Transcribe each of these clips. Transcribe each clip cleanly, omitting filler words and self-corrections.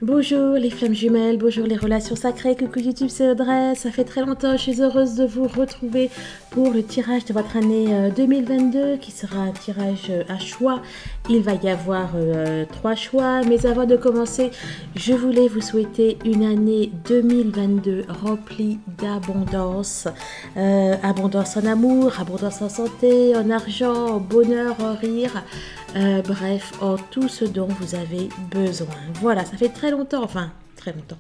Bonjour les flammes jumelles, bonjour les relations sacrées, coucou YouTube, c'est Audrey, ça fait très longtemps, je suis heureuse de vous retrouver pour le tirage de votre année 2022 qui sera un tirage à choix. Il va y avoir 3 choix, mais avant de commencer, je voulais vous souhaiter une année 2022 remplie d'abondance, abondance en amour, abondance en santé, en argent, en bonheur, en rire. Bref, en tout ce dont vous avez besoin. Voilà, ça fait très longtemps, enfin, très longtemps.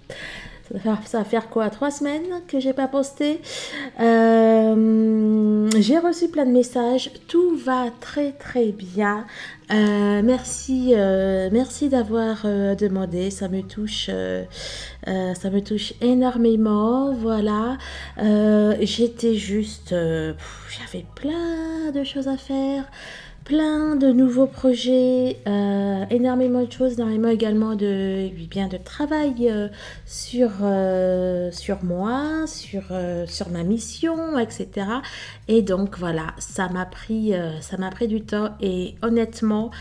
Ça va faire quoi, 3 semaines que j'ai pas posté. J'ai reçu plein de messages. Tout va très très bien. Merci d'avoir demandé. Ça me touche énormément. Voilà. J'étais juste, j'avais plein de choses à faire. Plein de nouveaux projets, énormément de choses, énormément également de travail sur moi, sur ma mission, etc. Et donc voilà, ça m'a pris du temps et honnêtement,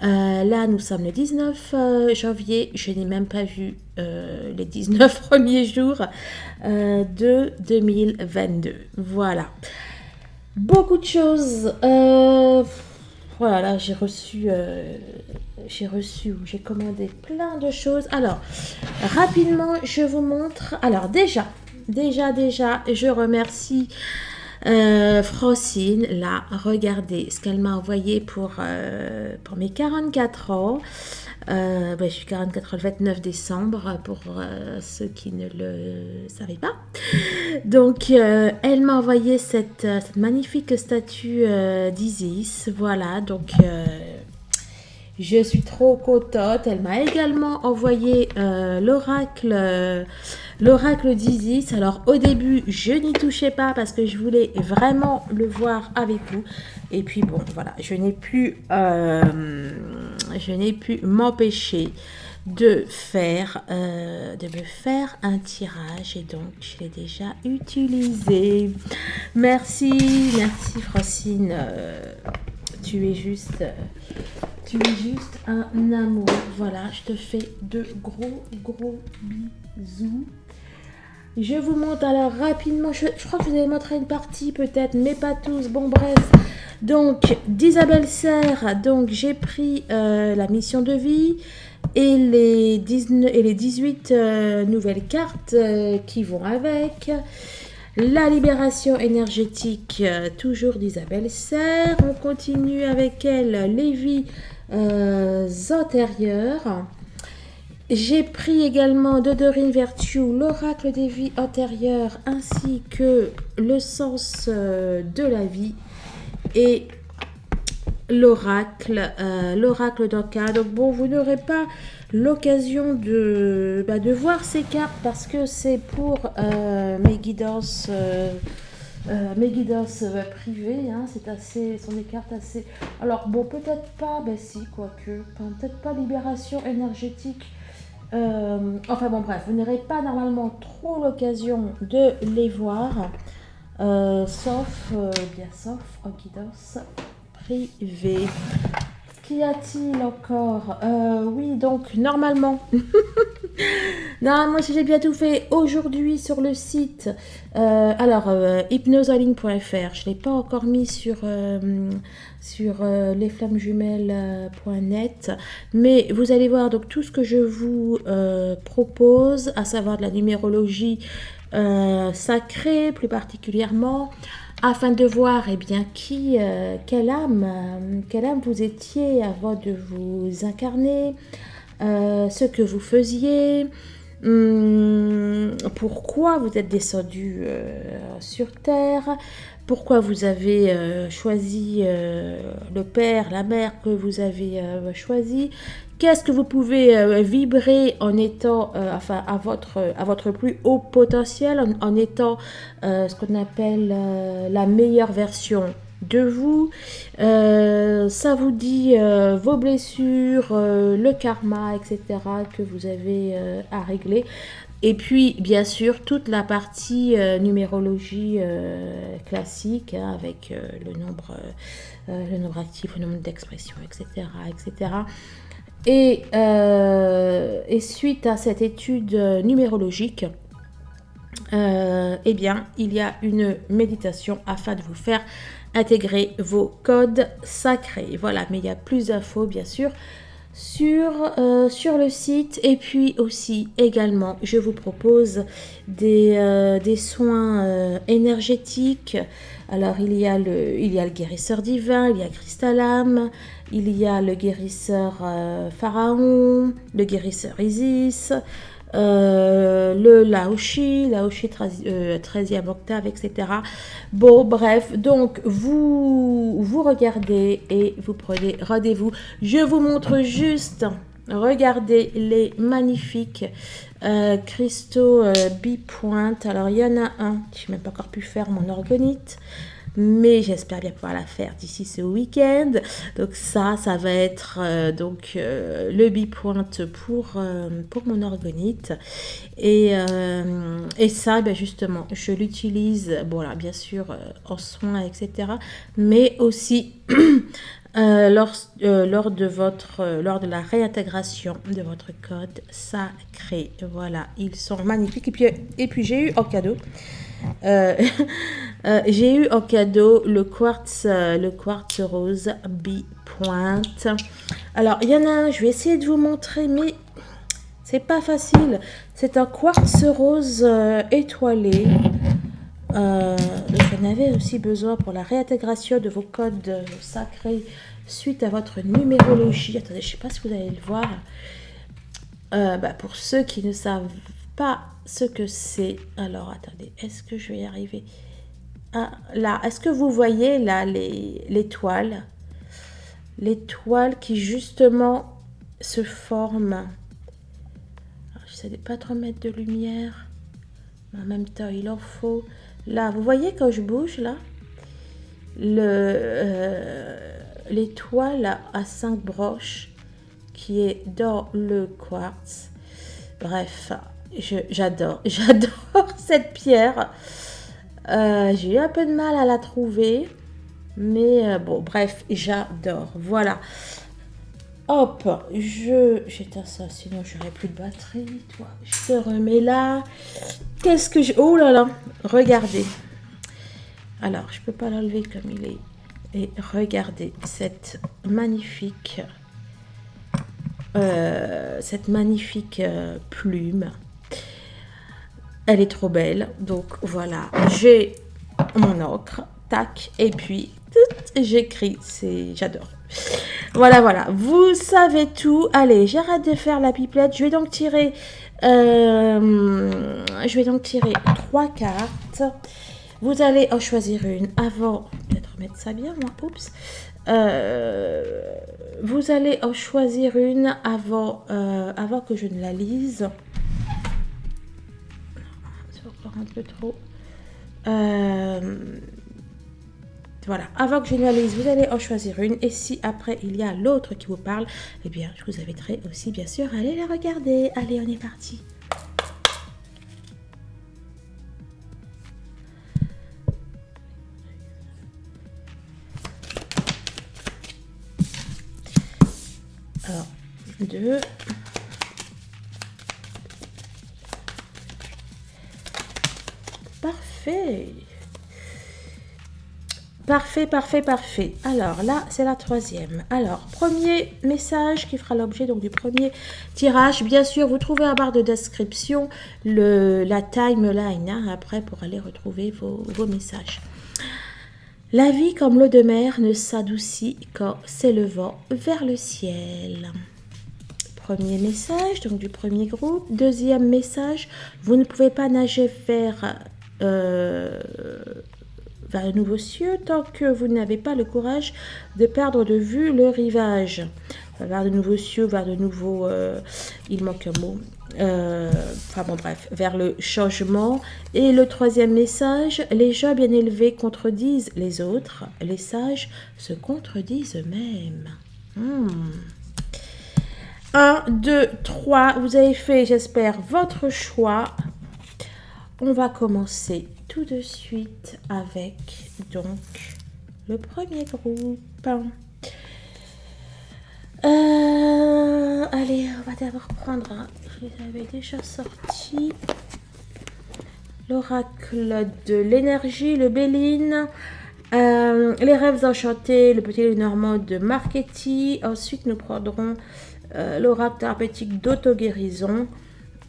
là nous sommes le 19 janvier, je n'ai même pas vu les 19 premiers jours de 2022. Voilà. Beaucoup de choses. Voilà, j'ai commandé plein de choses. Alors, rapidement, je vous montre. Alors, déjà, je remercie Francine. Là, regardez ce qu'elle m'a envoyé pour mes 44 ans. Je suis 44 le 29 décembre pour ceux qui ne le savaient pas. Donc, elle m'a envoyé cette magnifique statue d'Isis. Voilà, donc je suis trop contente. Elle m'a également envoyé l'oracle d'Isis. Alors, au début, je n'y touchais pas parce que je voulais vraiment le voir avec vous. Et puis, bon, voilà, je n'ai pu m'empêcher de me faire un tirage et donc je l'ai déjà utilisé. Merci Francine, tu es juste un amour. Voilà, je te fais de gros bisous. Je vous montre alors rapidement, je crois que je vous ai montré une partie peut-être, mais pas tous, bon bref. Donc d'Isabelle Serre, donc j'ai pris la mission de vie et les 18 nouvelles cartes qui vont avec. La libération énergétique, toujours d'Isabelle Serre. On continue avec elle, les vies antérieures. J'ai pris également de Doreen Virtue, l'oracle des vies antérieures, ainsi que le sens de la vie et l'oracle d'Anka. Donc bon, vous n'aurez pas l'occasion de voir ces cartes parce que c'est pour mes guidances privées, hein. Ce sont des cartes assez... Alors bon, peut-être pas, peut-être pas libération énergétique. Enfin bon, bref, vous n'aurez pas normalement trop l'occasion de les voir, sauf en guidance privée. Qu'y a-t-il encore? Oui, donc normalement, j'ai bien tout fait aujourd'hui sur le site. Hypnosehealing.fr, je ne l'ai pas encore mis sur lesflammesjumelles.net, mais vous allez voir donc tout ce que je vous propose, à savoir de la numérologie sacrée plus particulièrement, afin de voir quelle âme vous étiez avant de vous incarner, ce que vous faisiez, pourquoi vous êtes descendu sur Terre, pourquoi vous avez choisi le père, la mère que vous avez choisi. Qu'est-ce que vous pouvez vibrer en étant, à votre plus haut potentiel, en étant ce qu'on appelle la meilleure version de vous. Ça vous dit vos blessures, le karma, etc. que vous avez à régler. Et puis, bien sûr, toute la partie numérologie classique, hein, avec le nombre actif, le nombre d'expressions, etc., etc. Et suite à cette étude numérologique, eh bien, il y a une méditation afin de vous faire intégrer vos codes sacrés. Voilà, mais il y a plus d'infos, bien sûr, sur le site. Et puis aussi, également, je vous propose des soins énergétiques. Alors, il y a le guérisseur divin, il y a Cristallam, il y a le guérisseur Pharaon, le guérisseur Isis, le Laoshi 13e octave, etc. Bon, bref, donc vous regardez et vous prenez rendez-vous. Je vous montre juste, regardez les magnifiques cristaux bi-point. Alors, il y en a un, je n'ai même pas encore pu faire mon orgonite, mais j'espère bien pouvoir la faire d'ici ce week-end. Donc ça va être le bipointe pour mon orgonite. Et ça, ben justement, je l'utilise, bon là, bien sûr, en soins, etc. Mais aussi lors de la réintégration de votre code sacré. Voilà, ils sont magnifiques. Et puis j'ai eu en cadeau... j'ai eu en cadeau le quartz rose bi-pointe. Alors, il y en a un, je vais essayer de vous montrer, mais c'est pas facile. C'est un quartz rose étoilé. J'en avais aussi besoin pour la réintégration de vos codes sacrés suite à votre numérologie. Attendez, je ne sais pas si vous allez le voir. Pour ceux qui ne savent pas ce que c'est, alors attendez, est-ce que je vais y arriver? Ah, là, est-ce que vous voyez là les toiles qui justement se forment? Alors, j'essaie de pas trop mettre de lumière, mais en même temps il en faut. Là, vous voyez quand je bouge là, l'étoile à 5 broches qui est dans le quartz. Bref, j'adore cette pierre. J'ai eu un peu de mal à la trouver, mais bon, bref, j'adore. Voilà. Hop, j'éteins ça, sinon j'aurai plus de batterie. Toi, je te remets là. Qu'est-ce que je... Oh là là, regardez. Alors, je peux pas l'enlever comme il est. Et regardez cette magnifique plume. Elle est trop belle. Donc voilà, j'ai mon encre, tac, et puis j'écris. J'adore. Voilà, vous savez tout. Allez, j'arrête de faire la pipelette. Je vais donc tirer 3 cartes. Vous allez en choisir une avant. Peut-être remettre ça bien, moi. Oups. Vous allez en choisir une avant que je ne la lise. C'est encore un peu trop. Voilà, avant que je ne la lise, vous allez en choisir une. Et si après il y a l'autre qui vous parle, eh bien, je vous inviterai aussi, bien sûr, à aller la regarder. Allez, on est parti. Alors, 2. Parfait. Parfait. Alors là, c'est la 3e. Alors, premier message qui fera l'objet donc du premier tirage. Bien sûr, vous trouvez en barre de description la timeline après pour aller retrouver vos messages. La vie comme l'eau de mer ne s'adoucit qu'en s'élevant vers le ciel. Premier message, donc du premier groupe. Deuxième message, vous ne pouvez pas nager vers de nouveaux cieux tant que vous n'avez pas le courage de perdre de vue le rivage. Vers de nouveaux cieux, vers de nouveaux... il manque un mot. Vers le changement. Et le troisième message, les gens bien élevés contredisent les autres, les sages se contredisent eux-mêmes. 1, 2, 3, vous avez fait, j'espère, votre choix. On va commencer tout de suite avec donc le premier groupe. Allez, on va d'abord prendre, je les avais déjà sortis, l'oracle de l'énergie, le Béline, les rêves enchantés, le petit Lenormand de Marchetti. Ensuite, nous prendrons l'oracle thérapeutique d'auto-guérison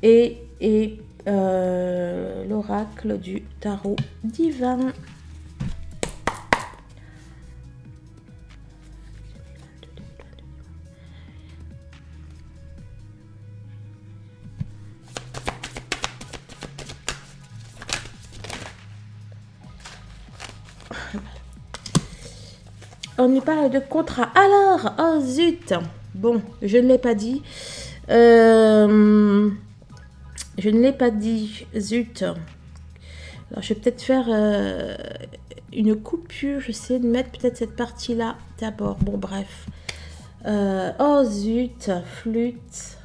et l'oracle du tarot divin. On nous parle de contrat. Alors, oh zut. Bon, je ne l'ai pas dit. Je ne l'ai pas dit. Zut. Alors, je vais peut-être faire une coupure. J'essaie de mettre peut-être cette partie-là d'abord. Bon, bref. Oh zut. Flûte.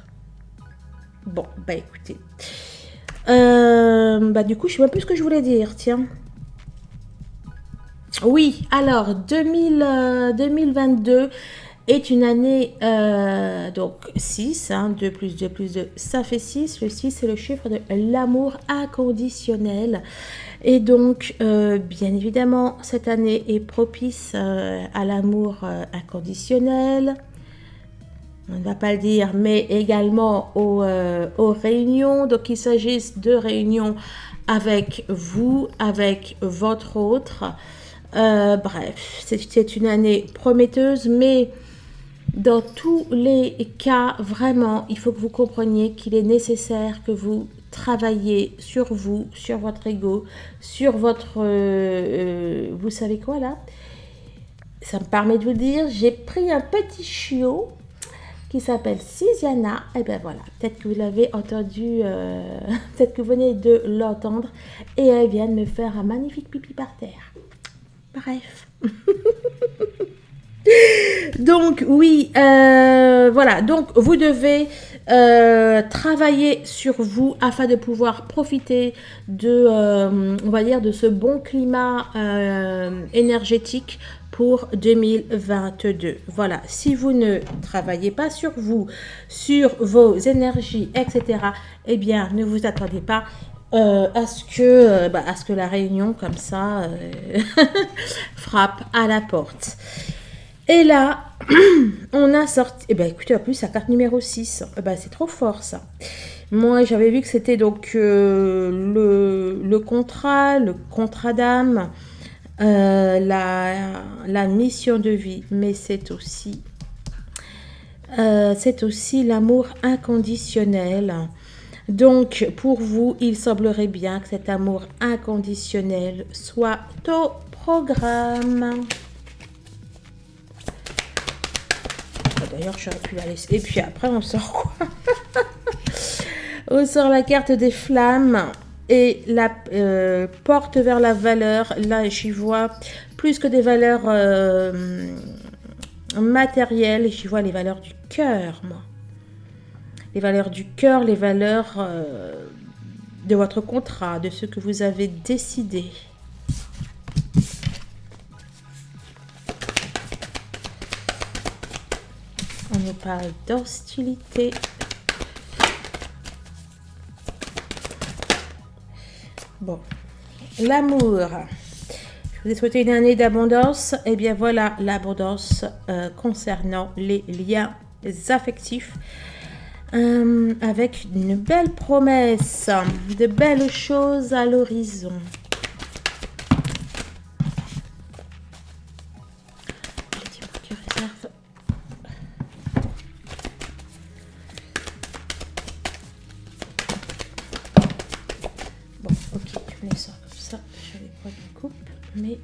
Bon, bah écoutez. Du coup, je ne sais même plus ce que je voulais dire. Tiens. Oui, alors 2022 est une année, donc 6, 2 plus 2 plus 2, ça fait 6. Le 6, c'est le chiffre de l'amour inconditionnel. Et donc, bien évidemment, cette année est propice à l'amour inconditionnel. On ne va pas le dire, mais également aux réunions. Donc, il s'agisse de réunions avec vous, avec votre autre. Bref, c'est une année prometteuse, mais dans tous les cas, vraiment, il faut que vous compreniez qu'il est nécessaire que vous travailliez sur vous, sur votre ego, sur votre... vous savez quoi là? Ça me permet de vous dire, j'ai pris un petit chiot qui s'appelle Sisiana. Et ben voilà, peut-être que vous l'avez entendu, peut-être que vous venez de l'entendre, et elle vient de me faire un magnifique pipi par terre. Bref. Donc oui, voilà, donc vous devez travailler sur vous afin de pouvoir profiter de, on va dire, de ce bon climat énergétique pour 2022. Voilà, si vous ne travaillez pas sur vous, sur vos énergies, etc., eh bien, ne vous attendez pas à ce que la réunion comme ça frappe à la porte. Et là, on a sorti, écoutez, en plus, la carte numéro 6, c'est trop fort ça. Moi, j'avais vu que c'était donc le contrat d'âme, la mission de vie, mais c'est aussi l'amour inconditionnel. Donc, pour vous, il semblerait bien que cet amour inconditionnel soit au programme. D'ailleurs, j'aurais pu la laisser. Et puis après, on sort quoi? On sort la carte des flammes et la porte vers la valeur. Là, j'y vois plus que des valeurs matérielles. J'y vois les valeurs du cœur, moi. Les valeurs du cœur, les valeurs de votre contrat, de ce que vous avez décidé. On nous parle d'hostilité. Bon, l'amour. Je vous ai souhaité une année d'abondance. Et bien voilà l'abondance concernant les liens affectifs. Avec une belle promesse, de belles choses à l'horizon. Bon, ok, je les sors comme ça. Je vais prendre une coupe, mais...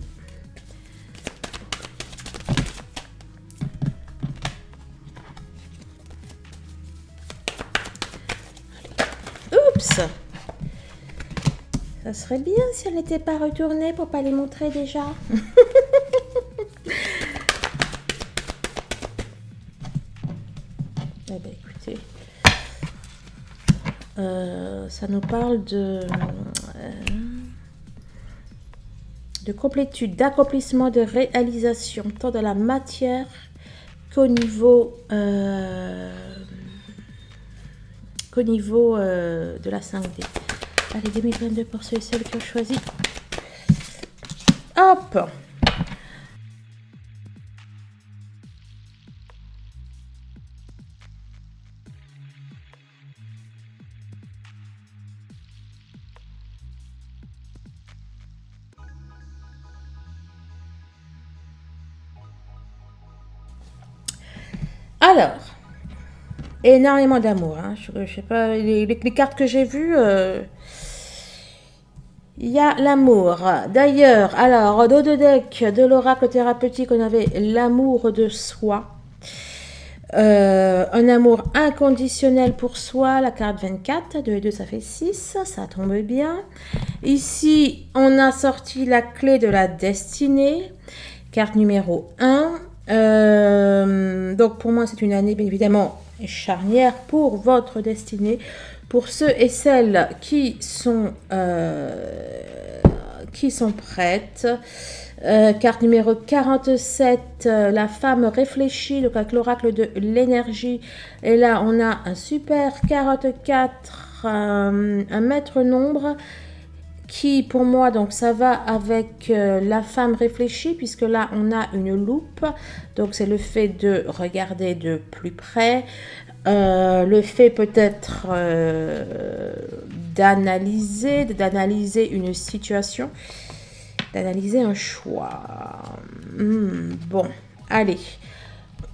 Oups! Ça serait bien si elle n'était pas retournée pour pas les montrer déjà. Eh bien, écoutez, ça nous parle de complétude, d'accomplissement, de réalisation, tant dans la matière qu'au niveau qu'au niveau de la 5D. Allez, 2022 pour ceux et celles qui ont choisi. Hop! Alors, énormément d'amour. Hein. Je sais pas, les cartes que j'ai vues, il y a l'amour. D'ailleurs, alors, dans le deck de l'oracle thérapeutique, on avait l'amour de soi. Un amour inconditionnel pour soi, la carte 24, 2 et 2 ça fait 6, ça tombe bien. Ici, on a sorti la clé de la destinée, carte numéro 1. Donc pour moi, c'est une année bien évidemment charnière pour votre destinée. Pour ceux et celles qui sont prêtes. Carte numéro 47, la femme réfléchie, donc avec l'oracle de l'énergie. Et là, on a un super 44, un maître nombre, qui pour moi, donc ça va avec la femme réfléchie, puisque là, on a une loupe. Donc c'est le fait de regarder de plus près. Le fait peut-être d'analyser une situation, d'analyser un choix. Bon, allez.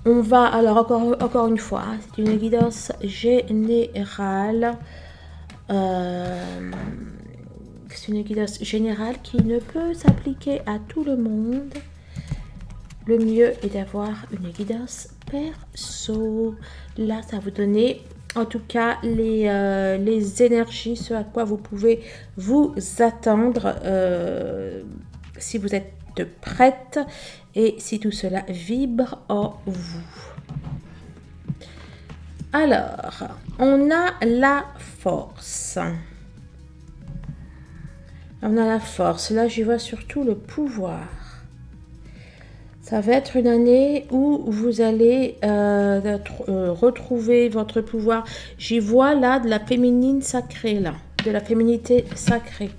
On va, alors encore une fois, c'est une guidance générale. C'est une guidance générale qui ne peut s'appliquer à tout le monde. Le mieux est d'avoir une guidance perso. Là, ça va vous donner, en tout cas, les énergies, ce à quoi vous pouvez vous attendre si vous êtes prête et si tout cela vibre en vous. Alors, on a la force. On a la force. Là, j'y vois surtout le pouvoir. Ça va être une année où vous allez retrouver votre pouvoir. J'y vois là de la féminine sacrée, là, de la féminité sacrée.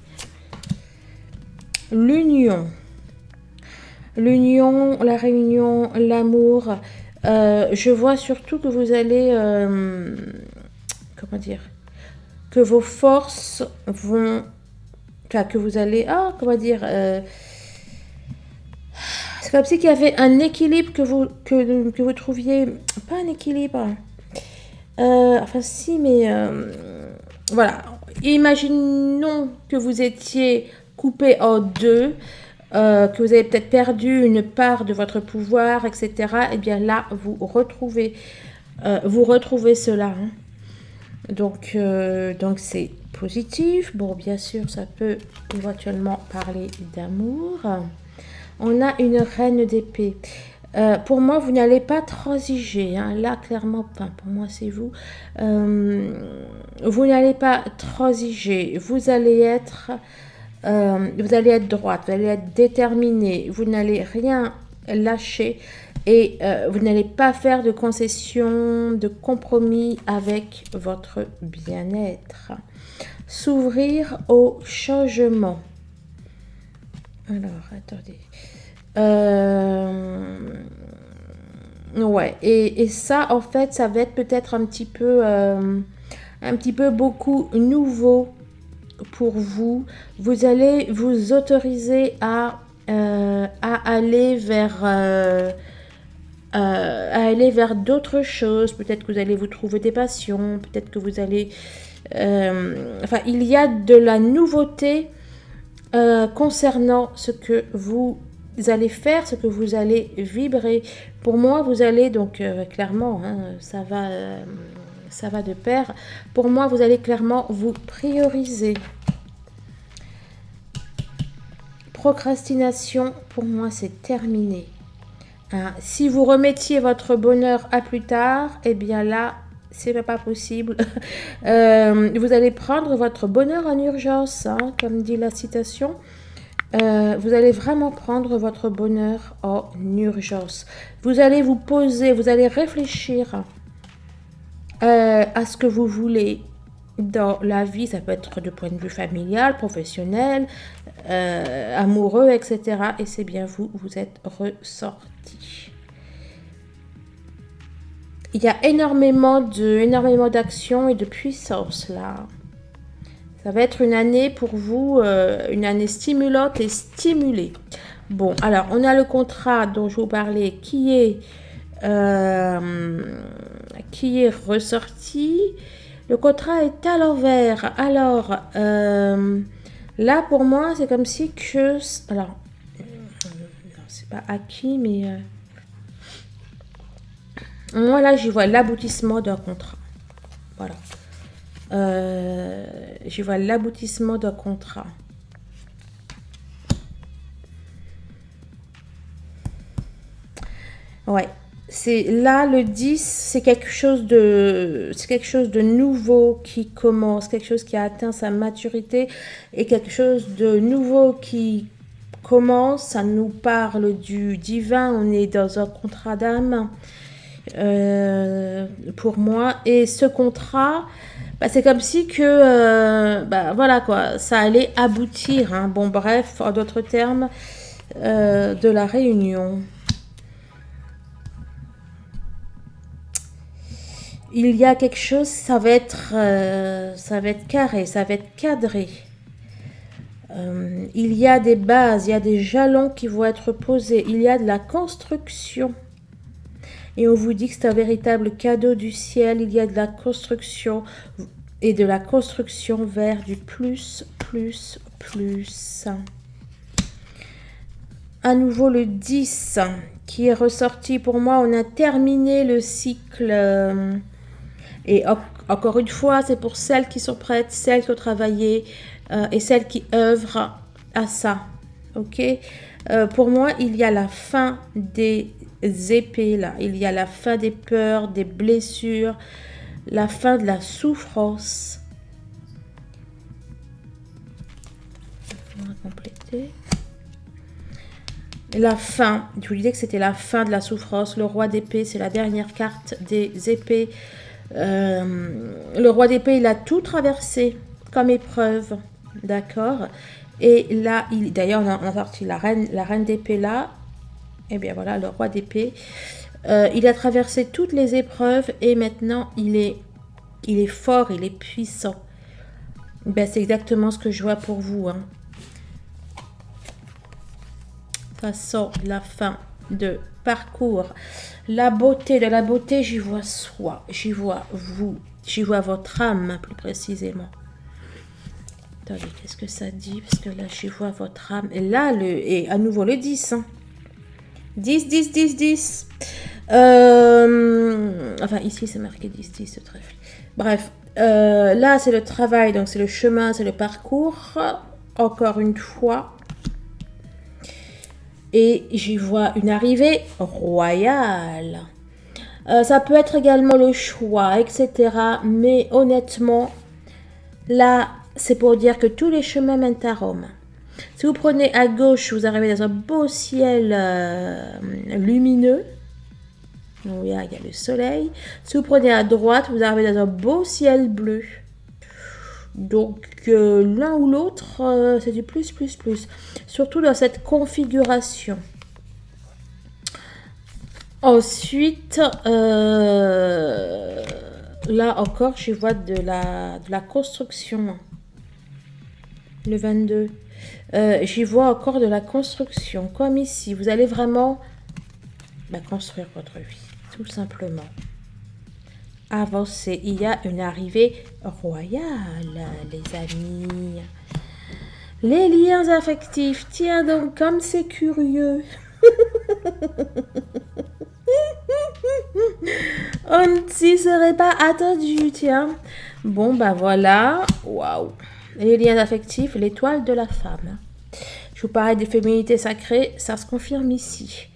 L'union, la réunion, l'amour. Je vois surtout que vous allez, comment dire, que vos forces vont, enfin, que vous allez, c'est comme si il y avait un équilibre que vous trouviez, pas un équilibre, enfin si, mais voilà, imaginons que vous étiez coupé en deux, que vous avez peut-être perdu une part de votre pouvoir, etc. Et bien là, vous retrouvez cela. Hein. Donc c'est positif. Bon, bien sûr, ça peut éventuellement parler d'amour. On a une reine d'épée. Pour moi, vous n'allez pas transiger. Hein. Là, clairement, enfin, pour moi, c'est vous. Vous n'allez pas transiger. Vous allez être droite, vous allez être déterminée. Vous n'allez rien lâcher et vous n'allez pas faire de concessions, de compromis avec votre bien-être. S'ouvrir au changement. Alors, attendez. Ouais, et ça, en fait, ça va être peut-être un petit peu beaucoup nouveau pour vous. Vous allez vous autoriser à aller vers d'autres choses. Peut-être que vous allez vous trouver des passions. Peut-être que vous allez... enfin, il y a de la nouveauté concernant ce que vous allez faire, ce que vous allez vibrer. Pour moi, vous allez donc clairement, hein, ça va de pair. Pour moi, vous allez clairement vous prioriser. Procrastination, pour moi, c'est terminé. Hein, si vous remettiez votre bonheur à plus tard, eh bien là, c'est pas possible. Vous allez prendre votre bonheur en urgence, hein, comme dit la citation. Vous allez vraiment prendre votre bonheur en urgence. Vous allez vous poser, vous allez réfléchir à ce que vous voulez dans la vie, ça peut être de point de vue familial, professionnel, amoureux, etc. Et c'est bien vous, vous êtes ressorti. Il y a énormément d'actions et de puissance là. Ça va être une année pour vous, une année stimulante et stimulée. Bon, alors on a le contrat dont je vous parlais qui est ressorti. Le contrat est à l'envers. Alors, là pour moi, c'est comme si que... Alors, c'est pas acquis, mais... moi là, j'y vois l'aboutissement d'un contrat. Voilà. J'y vois l'aboutissement d'un contrat. Ouais. C'est là le 10, c'est quelque chose de nouveau qui commence, quelque chose qui a atteint sa maturité et quelque chose de nouveau qui commence. Ça nous parle du divin, on est dans un contrat d'âme pour moi. Et ce contrat, bah, c'est comme si que, bah, voilà quoi, ça allait aboutir. Hein. Bon bref, en d'autres termes, de la réunion. Il y a quelque chose, ça va être carré, ça va être cadré. Il y a des bases, il y a des jalons qui vont être posés, il y a de la construction. Et on vous dit que c'est un véritable cadeau du ciel, il y a de la construction et de la construction vers du plus, plus, plus. À nouveau le 10 qui est ressorti pour moi, on a terminé le cycle. Et encore une fois, c'est pour celles qui sont prêtes, celles qui ont travaillé et celles qui œuvrent à ça. Ok. Pour moi, il y a la fin des épées là. Il y a la fin des peurs, des blessures, la fin de la souffrance. On va compléter. La fin. Je vous disais que c'était la fin de la souffrance. Le roi d'épée, c'est la dernière carte des épées. Le roi d'épée, il a tout traversé comme épreuve, d'accord. Et là, d'ailleurs, on a sorti la reine d'épée là. Et bien voilà, le roi d'épée. Il a traversé toutes les épreuves et maintenant, il est fort, il est puissant. Ben, c'est exactement ce que je vois pour vous. Hein. Ça sort de la fin de parcours. La beauté, de la beauté, j'y vois soi, j'y vois vous, j'y vois votre âme plus précisément. Attendez, qu'est-ce que ça dit? Parce que là, j'y vois votre âme. Et là, et à nouveau le 10. Hein. 10, 10, 10, 10. Enfin, ici, c'est marqué 10, 10, ce trèfle. Bref, là, c'est le travail, donc c'est le chemin, c'est le parcours. Encore une fois. Et j'y vois une arrivée royale. Ça peut être également le choix, etc. Mais honnêtement, là, c'est pour dire que tous les chemins mènent à Rome. Si vous prenez à gauche, vous arrivez dans un beau ciel lumineux. Donc, il y a le soleil. Si vous prenez à droite, vous arrivez dans un beau ciel bleu. Donc, l'un ou l'autre, c'est du plus, plus, plus. Surtout dans cette configuration. Ensuite, là encore, je vois de la construction. Le 22. J'y vois encore de la construction. Comme ici, vous allez vraiment construire votre vie. Tout simplement. Avancer. Il y a une arrivée royale, les amis. Les liens affectifs. Tiens donc, comme c'est curieux. On ne s'y serait pas attendu, tiens. Bon, bah voilà. Waouh. Les liens affectifs, l'étoile de la femme. Je vous parlais des fémininités sacrées, ça se confirme ici.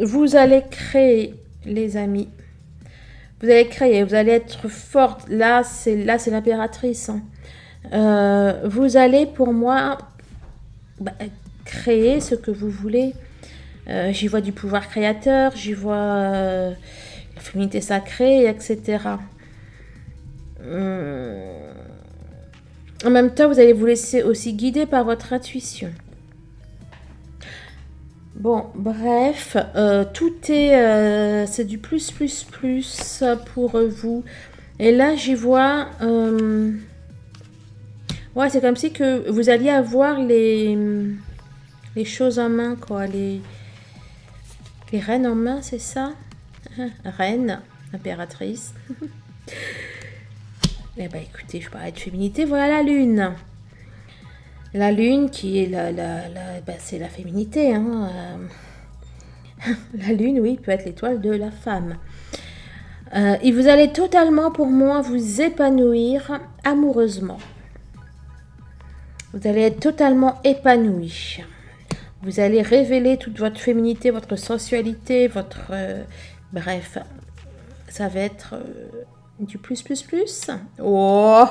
Vous allez créer, les amis. Vous allez créer, vous allez être forte. Là, c'est l'impératrice. Hein. Vous allez, pour moi, créer ce que vous voulez. J'y vois du pouvoir créateur, j'y vois la féminité sacrée, etc. En même temps, vous allez vous laisser aussi guider par votre intuition. Bon, bref, tout est... c'est du plus pour vous. Et là, j'y vois... ouais, c'est comme si que vous alliez avoir les choses en main, quoi. Les rênes en main, c'est ça? Reine, impératrice. Eh ben, écoutez, je parlais de féminité. Voilà la lune. La lune qui est c'est la féminité. Hein. La lune, oui, peut être l'étoile de la femme. Et vous allez totalement, pour moi, vous épanouir amoureusement. Vous allez être totalement épanoui. Vous allez révéler toute votre féminité, votre sensualité, votre... bref, ça va être du plus. Oh.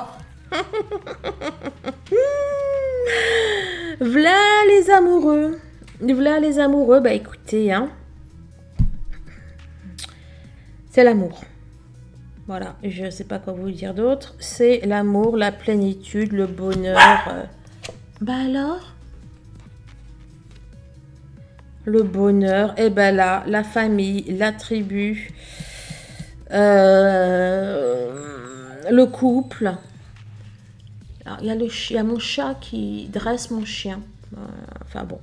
V'là les amoureux. V'là les amoureux. Bah écoutez, hein. C'est l'amour. Voilà, je ne sais pas quoi vous dire d'autre. C'est l'amour, la plénitude, le bonheur. Bah alors? Le bonheur, et ben là, la famille, la tribu, le couple. Alors, il y a mon chat qui dresse mon chien. Enfin bon.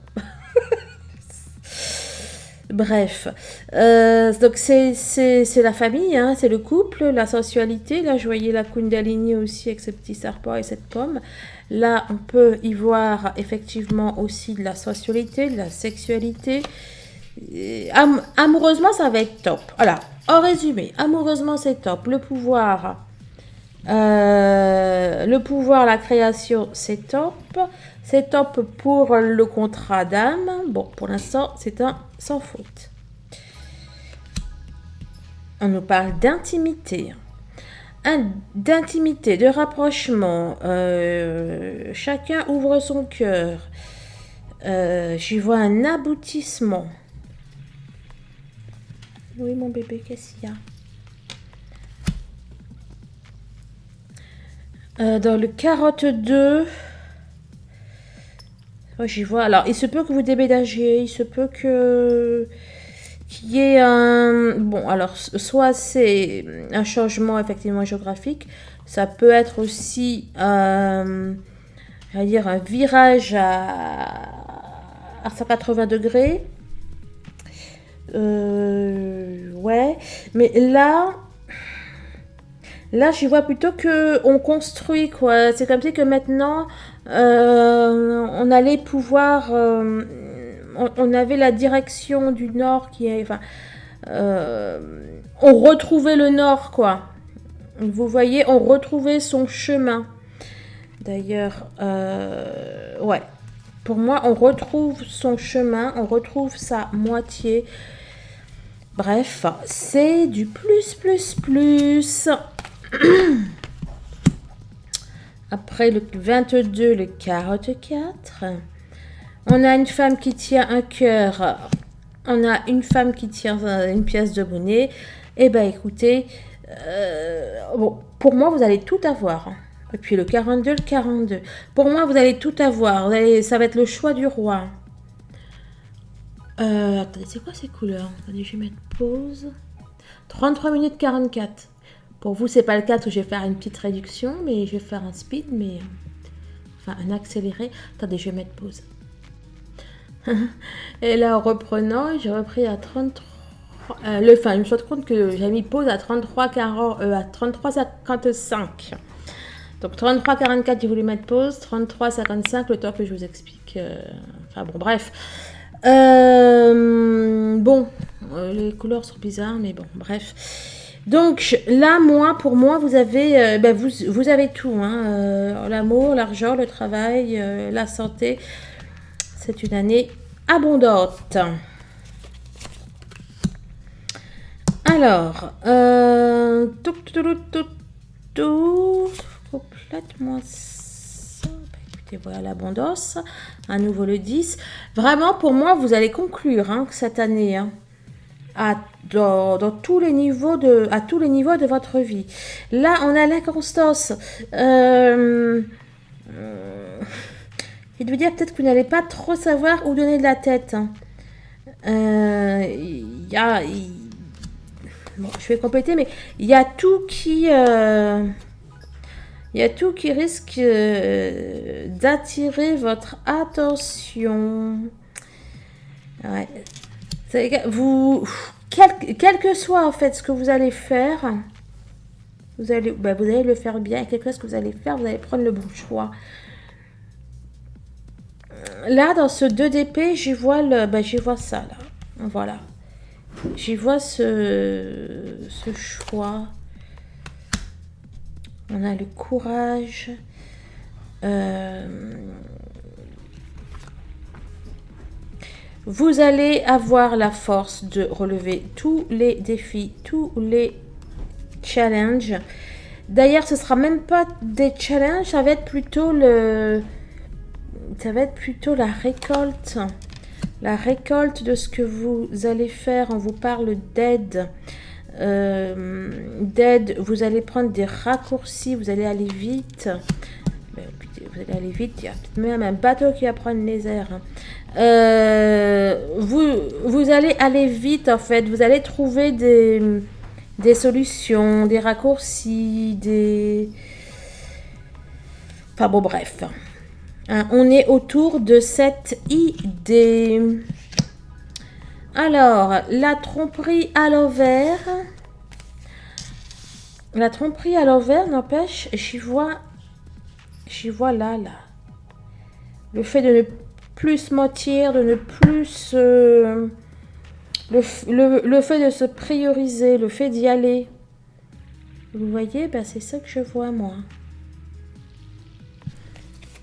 Bref. Donc c'est la famille, hein, c'est le couple, la sensualité. Là, je voyais la Kundalini aussi avec ce petit serpent et cette pomme. Là, on peut y voir effectivement aussi de la sensualité, de la sexualité. Amoureusement, ça va être top. Voilà, en résumé, amoureusement, c'est top. Le pouvoir, la création, c'est top. C'est top pour le contrat d'âme. Bon, pour l'instant, c'est un sans faute. On nous parle d'intimité. D'intimité, de rapprochement. Chacun ouvre son cœur. J'y vois un aboutissement. Oui, mon bébé, qu'est-ce qu'il y a? Dans le 42... J'y vois. Alors, il se peut que vous déménagiez, il se peut qu'il y ait un... Bon, alors, soit c'est un changement effectivement géographique, ça peut être aussi, un virage à 180 degrés. Ouais, mais là, j'y vois plutôt qu'on construit, quoi. C'est comme si que maintenant, on allait pouvoir... on avait la direction du nord qui est... Enfin, on retrouvait le nord, quoi. Vous voyez, on retrouvait son chemin. D'ailleurs, ouais. Pour moi, on retrouve son chemin, on retrouve sa moitié. Bref, c'est du plus. Après le 22, le 44, on a une femme qui tient un cœur, on a une femme qui tient une pièce de monnaie. Eh bien, écoutez, bon, pour moi, vous allez tout avoir. Et puis le 42, le 42. Pour moi, vous allez tout avoir. Ça va être le choix du roi. Attendez, c'est quoi ces couleurs? Attendez, je vais mettre pause. 33 minutes 44. Pour vous, c'est pas le cas, parce que je vais faire une petite réduction, mais je vais faire un speed, mais... Enfin, un accéléré. Attendez, je vais mettre pause. Et là, en reprenant, j'ai repris à 33... je me suis rendu compte que j'ai mis pause à 33,55. Donc 33,44, j'ai voulu mettre pause. 33,55, le temps que je vous explique. Enfin bon, bref. Bon, les couleurs sont bizarres, mais bon, bref. Donc là, pour moi, vous avez, vous avez tout, hein, l'amour, l'argent, le travail, la santé. C'est une année abondante. Alors, complète-moi ça. écoutez, voilà l'abondance. À nouveau le 10. Vraiment, pour moi, vous allez conclure hein, cette année. Hein, dans tous les niveaux à tous les niveaux de votre vie. Là, on a l'inconstance. Et de vous dire peut-être que vous n'allez pas trop savoir où donner de la tête. Hein. Bon, je vais compléter, mais il y a tout qui... il y a tout qui risque d'attirer votre attention. Ouais. Vous, quel que soit en fait ce que vous allez faire, vous allez le faire bien. Quel que soit ce que vous allez faire, vous allez prendre le bon choix. Là, dans ce 2 d'épée, j'y vois ça là. Voilà. J'y vois ce choix. On a le courage. Vous allez avoir la force de relever tous les défis, tous les challenges. D'ailleurs, ce sera même pas des challenges, ça va être plutôt la récolte. La récolte de ce que vous allez faire. On vous parle d'aide. Vous allez prendre des raccourcis, vous allez aller vite. Vous allez aller vite, il y a même un bateau qui va prendre les airs. Vous allez aller vite en fait, vous allez trouver des solutions, des raccourcis, Enfin bon bref. Hein, on est autour de cette idée. Alors, la tromperie à l'envers. La tromperie à l'envers, n'empêche, j'y vois là. Le fait de ne plus se mentir, de ne plus... le fait de se prioriser, le fait d'y aller. Vous voyez, ben c'est ça que je vois, moi.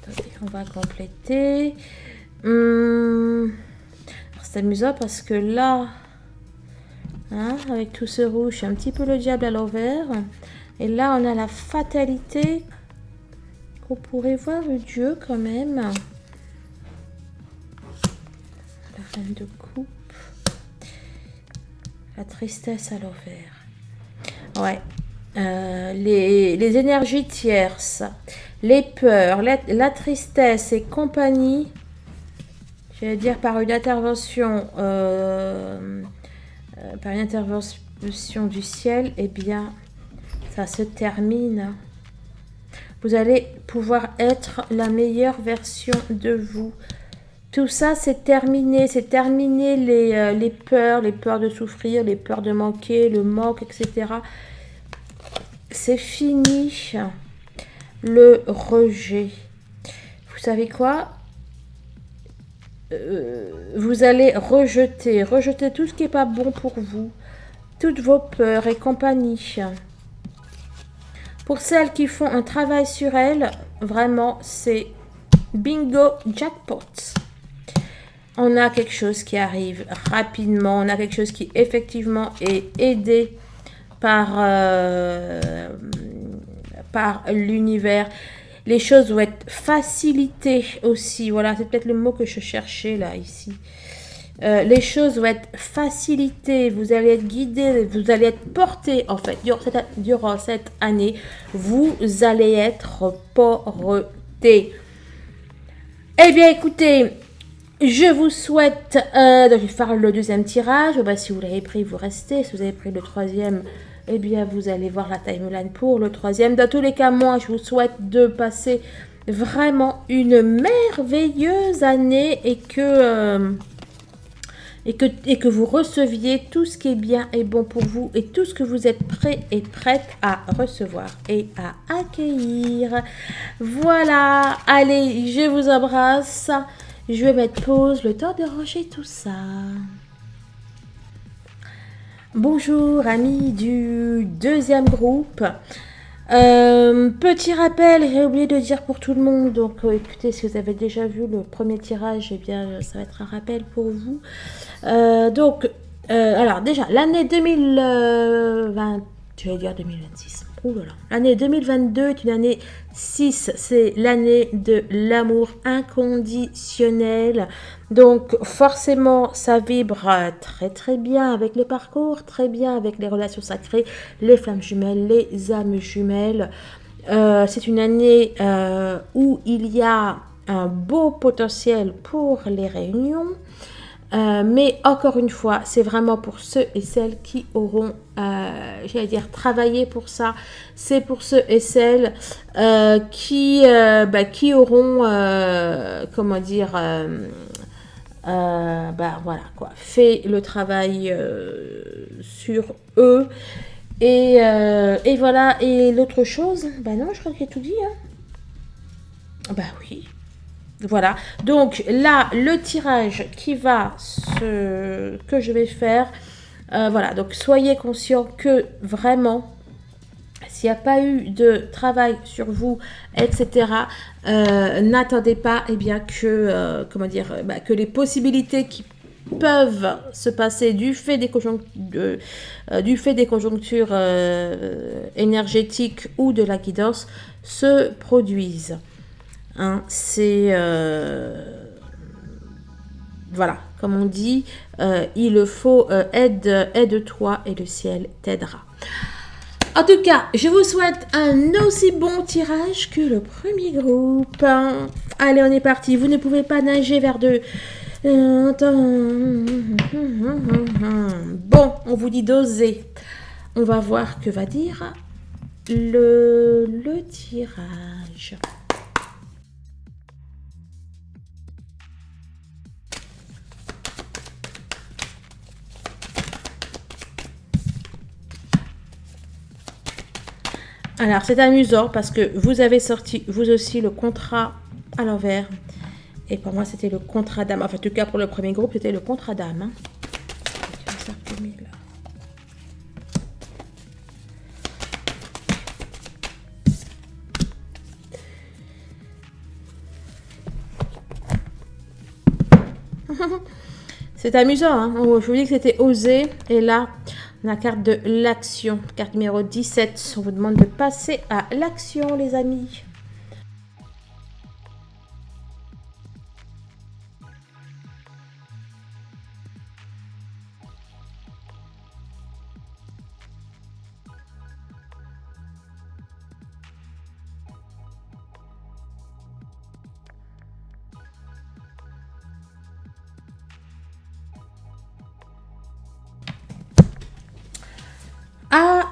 Attendez, on va compléter. C'est amusant parce que là, hein, avec tout ce rouge, un petit peu le diable à l'envers. Et là, on a la fatalité qu'on pourrait voir Dieu quand même. La reine de coupe. La tristesse à l'envers. Ouais. Les énergies tierces, les peurs, la tristesse et compagnie. Je vais dire par une intervention du ciel, eh bien, ça se termine. Vous allez pouvoir être la meilleure version de vous. Tout ça, c'est terminé. C'est terminé les peurs de souffrir, les peurs de manquer, le manque, etc. C'est fini. Le rejet. Vous savez quoi ? Vous allez rejeter tout ce qui n'est pas bon pour vous, toutes vos peurs et compagnie. Pour celles qui font un travail sur elles, vraiment, c'est bingo jackpot. On a quelque chose qui arrive rapidement, on a quelque chose qui effectivement est aidé par l'univers. Les choses vont être facilitées aussi. Voilà, c'est peut-être le mot que je cherchais là, ici. Les choses vont être facilitées. Vous allez être guidé, vous allez être porté, en fait. Durant cette année, vous allez être porté. Eh bien, écoutez, je vous souhaite... donc, je vais faire le deuxième tirage. Si vous l'avez pris, vous restez. Si vous avez pris le troisième... eh bien, vous allez voir la timeline pour le troisième. Dans tous les cas, moi, je vous souhaite de passer vraiment une merveilleuse année et que vous receviez tout ce qui est bien et bon pour vous et tout ce que vous êtes prêts et prêtes à recevoir et à accueillir. Voilà, allez, je vous embrasse. Je vais mettre pause, le temps de ranger tout ça. Bonjour amis du deuxième groupe. Petit rappel, j'ai oublié de dire pour tout le monde, donc écoutez, si vous avez déjà vu le premier tirage, eh bien ça va être un rappel pour vous. Alors déjà, l'année 2020, je vais dire 2026. Ouh là là. L'année 2022 est une année 6, c'est l'année de l'amour inconditionnel. Donc forcément, ça vibre très très bien avec le parcours, très bien avec les relations sacrées, les flammes jumelles, les âmes jumelles. C'est une année où il y a un beau potentiel pour les réunions. Mais encore une fois, c'est vraiment pour ceux et celles qui auront, j'allais dire, travaillé pour ça. C'est pour ceux et celles qui auront, comment dire, voilà quoi, fait le travail sur eux. Et voilà. Et l'autre chose, non, je crois que j'ai tout dit. Hein. Oui. Voilà, donc là, le tirage que je vais faire, voilà, donc soyez conscients que vraiment, s'il n'y a pas eu de travail sur vous, etc., n'attendez pas, que les possibilités qui peuvent se passer du fait des conjonctures énergétiques ou de la guidance se produisent. Hein, c'est voilà, comme on dit, il faut aide-toi et le ciel t'aidera. En tout cas, je vous souhaite un aussi bon tirage que le premier groupe. Allez, on est parti. Vous ne pouvez pas nager vers de... Bon, on vous dit d'oser. On va voir que va dire le tirage. Alors, c'est amusant parce que vous avez sorti, vous aussi, le contrat à l'envers. Et pour moi, c'était le contrat d'âme. Enfin, en tout cas, pour le premier groupe, c'était le contrat d'âme. Hein. C'est amusant. Hein. Je vous dis que c'était osé. Et là... la carte de l'action, carte numéro 17. On vous demande de passer à l'action, les amis.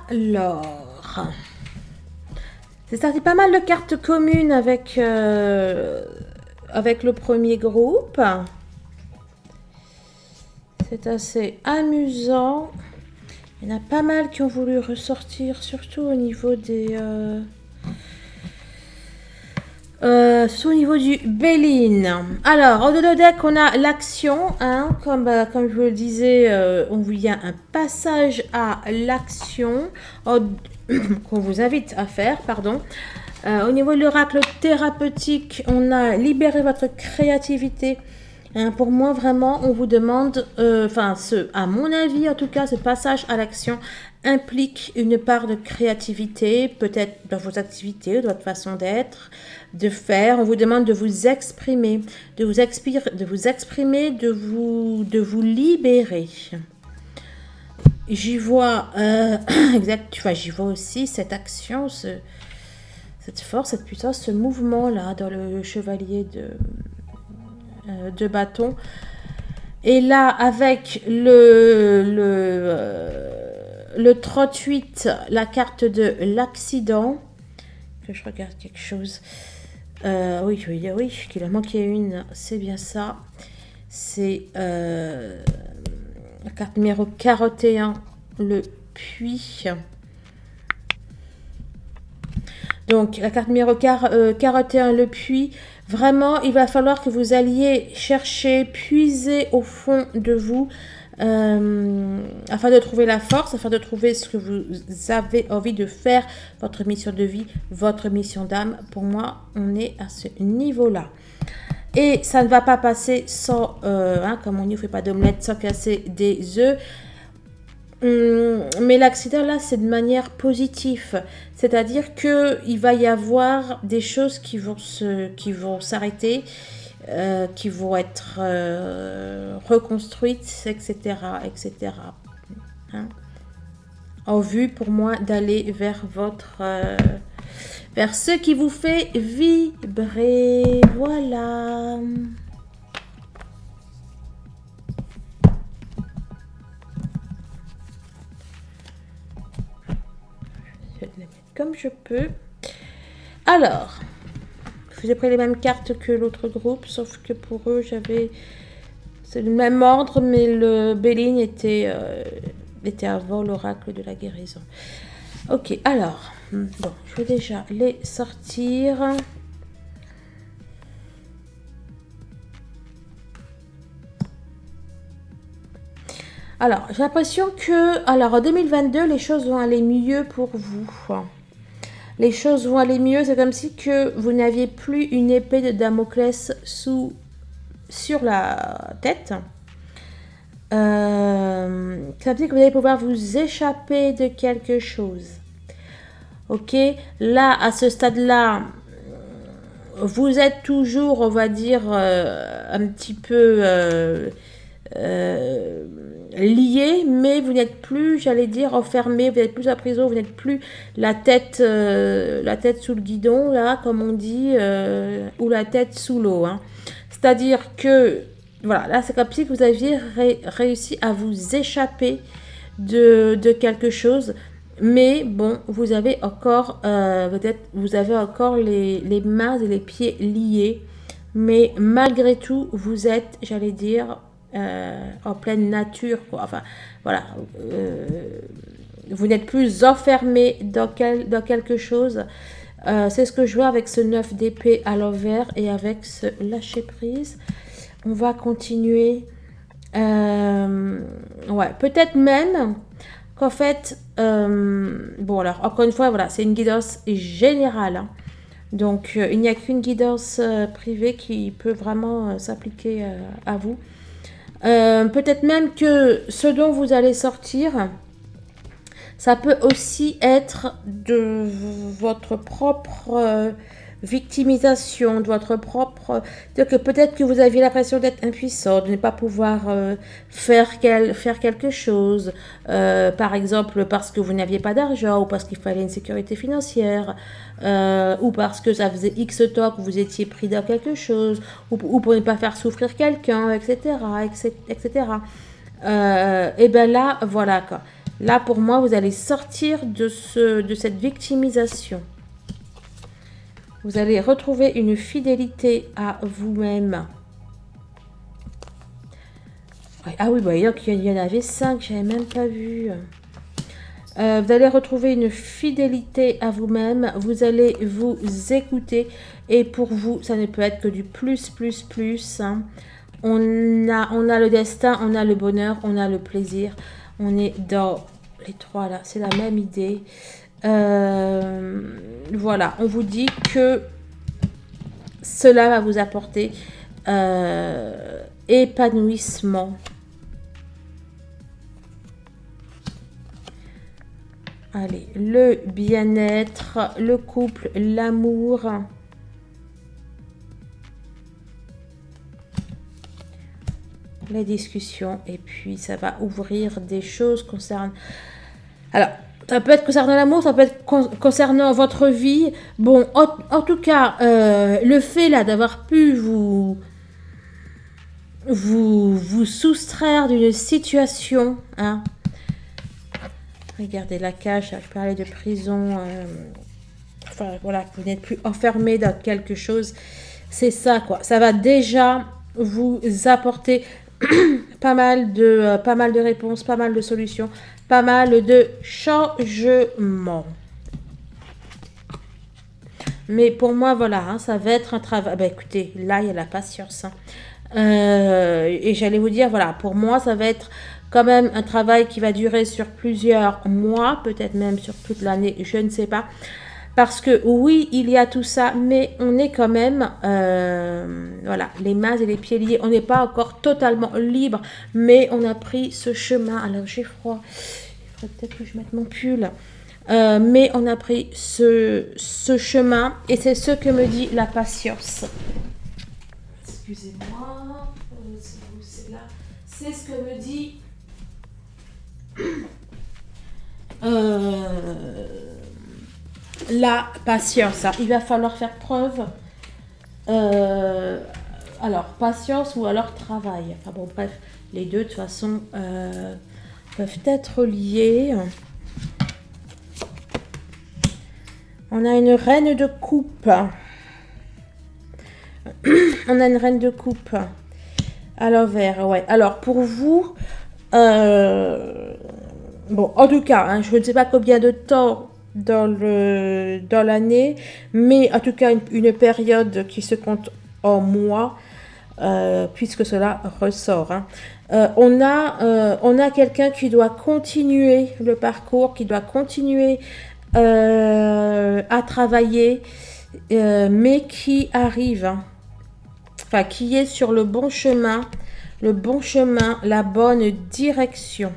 Alors, c'est sorti pas mal de cartes communes avec le premier groupe. C'est assez amusant. Il y en a pas mal qui ont voulu ressortir, surtout au niveau des... au niveau du Béline. Alors, au dos deck, on a l'action. Hein, comme je vous le disais, on vous y a un passage à l'action qu'on vous invite à faire. Pardon. Au niveau de l'oracle thérapeutique, on a libéré votre créativité. Hein, pour moi, vraiment, on vous demande, à mon avis, en tout cas, ce passage à l'action implique une part de créativité, peut-être dans vos activités, dans votre façon d'être, de faire. On vous demande de vous exprimer, de vous exprimer, de vous libérer. J'y vois, j'y vois aussi cette action, cette force, cette puissance, ce mouvement-là dans le chevalier de bâton. Et là, avec le 38, la carte de l'accident, que je regarde quelque chose. Oui, qu'il a manqué une, c'est bien ça. C'est la carte numéro 41, le puits. Donc, la carte numéro 41, le puits. Vraiment, il va falloir que vous alliez chercher, puiser au fond de vous, afin de trouver la force, afin de trouver ce que vous avez envie de faire, votre mission de vie, votre mission d'âme. Pour moi, on est à ce niveau-là. Et ça ne va pas passer sans, comme on dit, on ne fait pas d'omelette sans casser des œufs. Mais l'accident là, c'est de manière positive. C'est-à-dire que il va y avoir des choses qui vont s'arrêter, qui vont être reconstruites, etc., etc. Hein, en vue pour moi d'aller vers vers ce qui vous fait vibrer. Voilà. Je vais les mettre comme je peux. Alors, j'ai pris les mêmes cartes que l'autre groupe, sauf que pour eux, c'est le même ordre, mais le Béline était avant l'oracle de la guérison. Ok, alors, bon, je vais déjà les sortir. Alors, j'ai l'impression que, alors en 2022, les choses vont aller mieux pour vous. Les choses vont aller mieux, c'est comme si que vous n'aviez plus une épée de Damoclès sur la tête. Ça veut dire que vous allez pouvoir vous échapper de quelque chose. Ok, là, à ce stade-là, vous êtes toujours, on va dire, un petit peu lié, mais vous n'êtes plus, j'allais dire, enfermé, vous n'êtes plus à prison, vous n'êtes plus la tête sous le guidon, là, comme on dit, ou la tête sous l'eau. Hein. C'est-à-dire que, voilà, là, c'est comme si vous aviez réussi à vous échapper de quelque chose. Mais bon, vous avez encore, vous avez encore les mains et les pieds liés. Mais malgré tout, vous êtes, j'allais dire, en pleine nature, quoi. Enfin, voilà. Vous n'êtes plus enfermé dans quelque chose. C'est ce que je vois avec ce 9 d'épée à l'envers et avec ce lâcher prise. On va continuer. Ouais, peut-être même qu'en fait, bon alors, encore une fois, voilà, c'est une guidance générale. Hein. Donc, il n'y a qu'une guidance privée qui peut vraiment s'appliquer à vous. Peut-être même que ce dont vous allez sortir, ça peut aussi être de votre propre victimisation, de votre propre... C'est-à-dire que peut-être que vous aviez l'impression d'être impuissant, de ne pas pouvoir faire quelque chose, par exemple parce que vous n'aviez pas d'argent, ou parce qu'il fallait une sécurité financière, ou parce que ça faisait X temps que vous étiez pris dans quelque chose, ou pour ne pas faire souffrir quelqu'un, etc. etc. Et bien là, voilà quoi. Là, pour moi, vous allez sortir de cette victimisation. Vous allez retrouver une fidélité à vous-même. Ah oui, bah, donc il y en avait 5, je n'avais même pas vu. Vous allez retrouver une fidélité à vous-même. Vous allez vous écouter. Et pour vous, ça ne peut être que du plus, plus, plus. Hein. On a le destin, on a le bonheur, on a le plaisir. On est dans les trois là, c'est la même idée. Voilà, on vous dit que cela va vous apporter épanouissement. Allez, le bien-être, le couple, l'amour. Les discussions, et puis ça va ouvrir des choses concernant... Alors, ça peut être concernant l'amour, ça peut être concernant votre vie. Bon, en tout cas, le fait là d'avoir pu vous soustraire d'une situation, hein. Regardez la cage, je parlais de prison, enfin voilà, que vous n'êtes plus enfermé dans quelque chose, c'est ça quoi. Ça va déjà vous apporter pas mal de réponses, pas mal de solutions, pas mal de changements. Mais pour moi, voilà, hein, ça va être un travail. Ben, écoutez, là, il y a la patience. Hein. Et j'allais vous dire, voilà, pour moi, ça va être quand même un travail qui va durer sur plusieurs mois, peut-être même sur toute l'année, je ne sais pas. Parce que oui, il y a tout ça, mais on est quand même, voilà, les mains et les pieds liés. On n'est pas encore totalement libre, mais on a pris ce chemin. Alors j'ai froid, faudrait peut-être que je mette mon pull. Mais on a pris ce chemin et c'est ce que me dit la patience. Excusez-moi, c'est là. C'est ce que me dit la patience. Il va falloir faire preuve. Alors, patience ou alors travail. Enfin bon, bref, les deux de toute façon peuvent être liés. On a une reine de coupe. On a une reine de coupe à l'envers, ouais. Alors, pour vous, bon, en tout cas, hein, je ne sais pas combien de temps dans l'année, mais en tout cas, une période qui se compte en mois, puisque cela ressort. Hein. On a quelqu'un qui doit continuer le parcours, qui doit continuer à travailler, mais qui arrive, hein, enfin qui est sur le bon chemin, la bonne direction.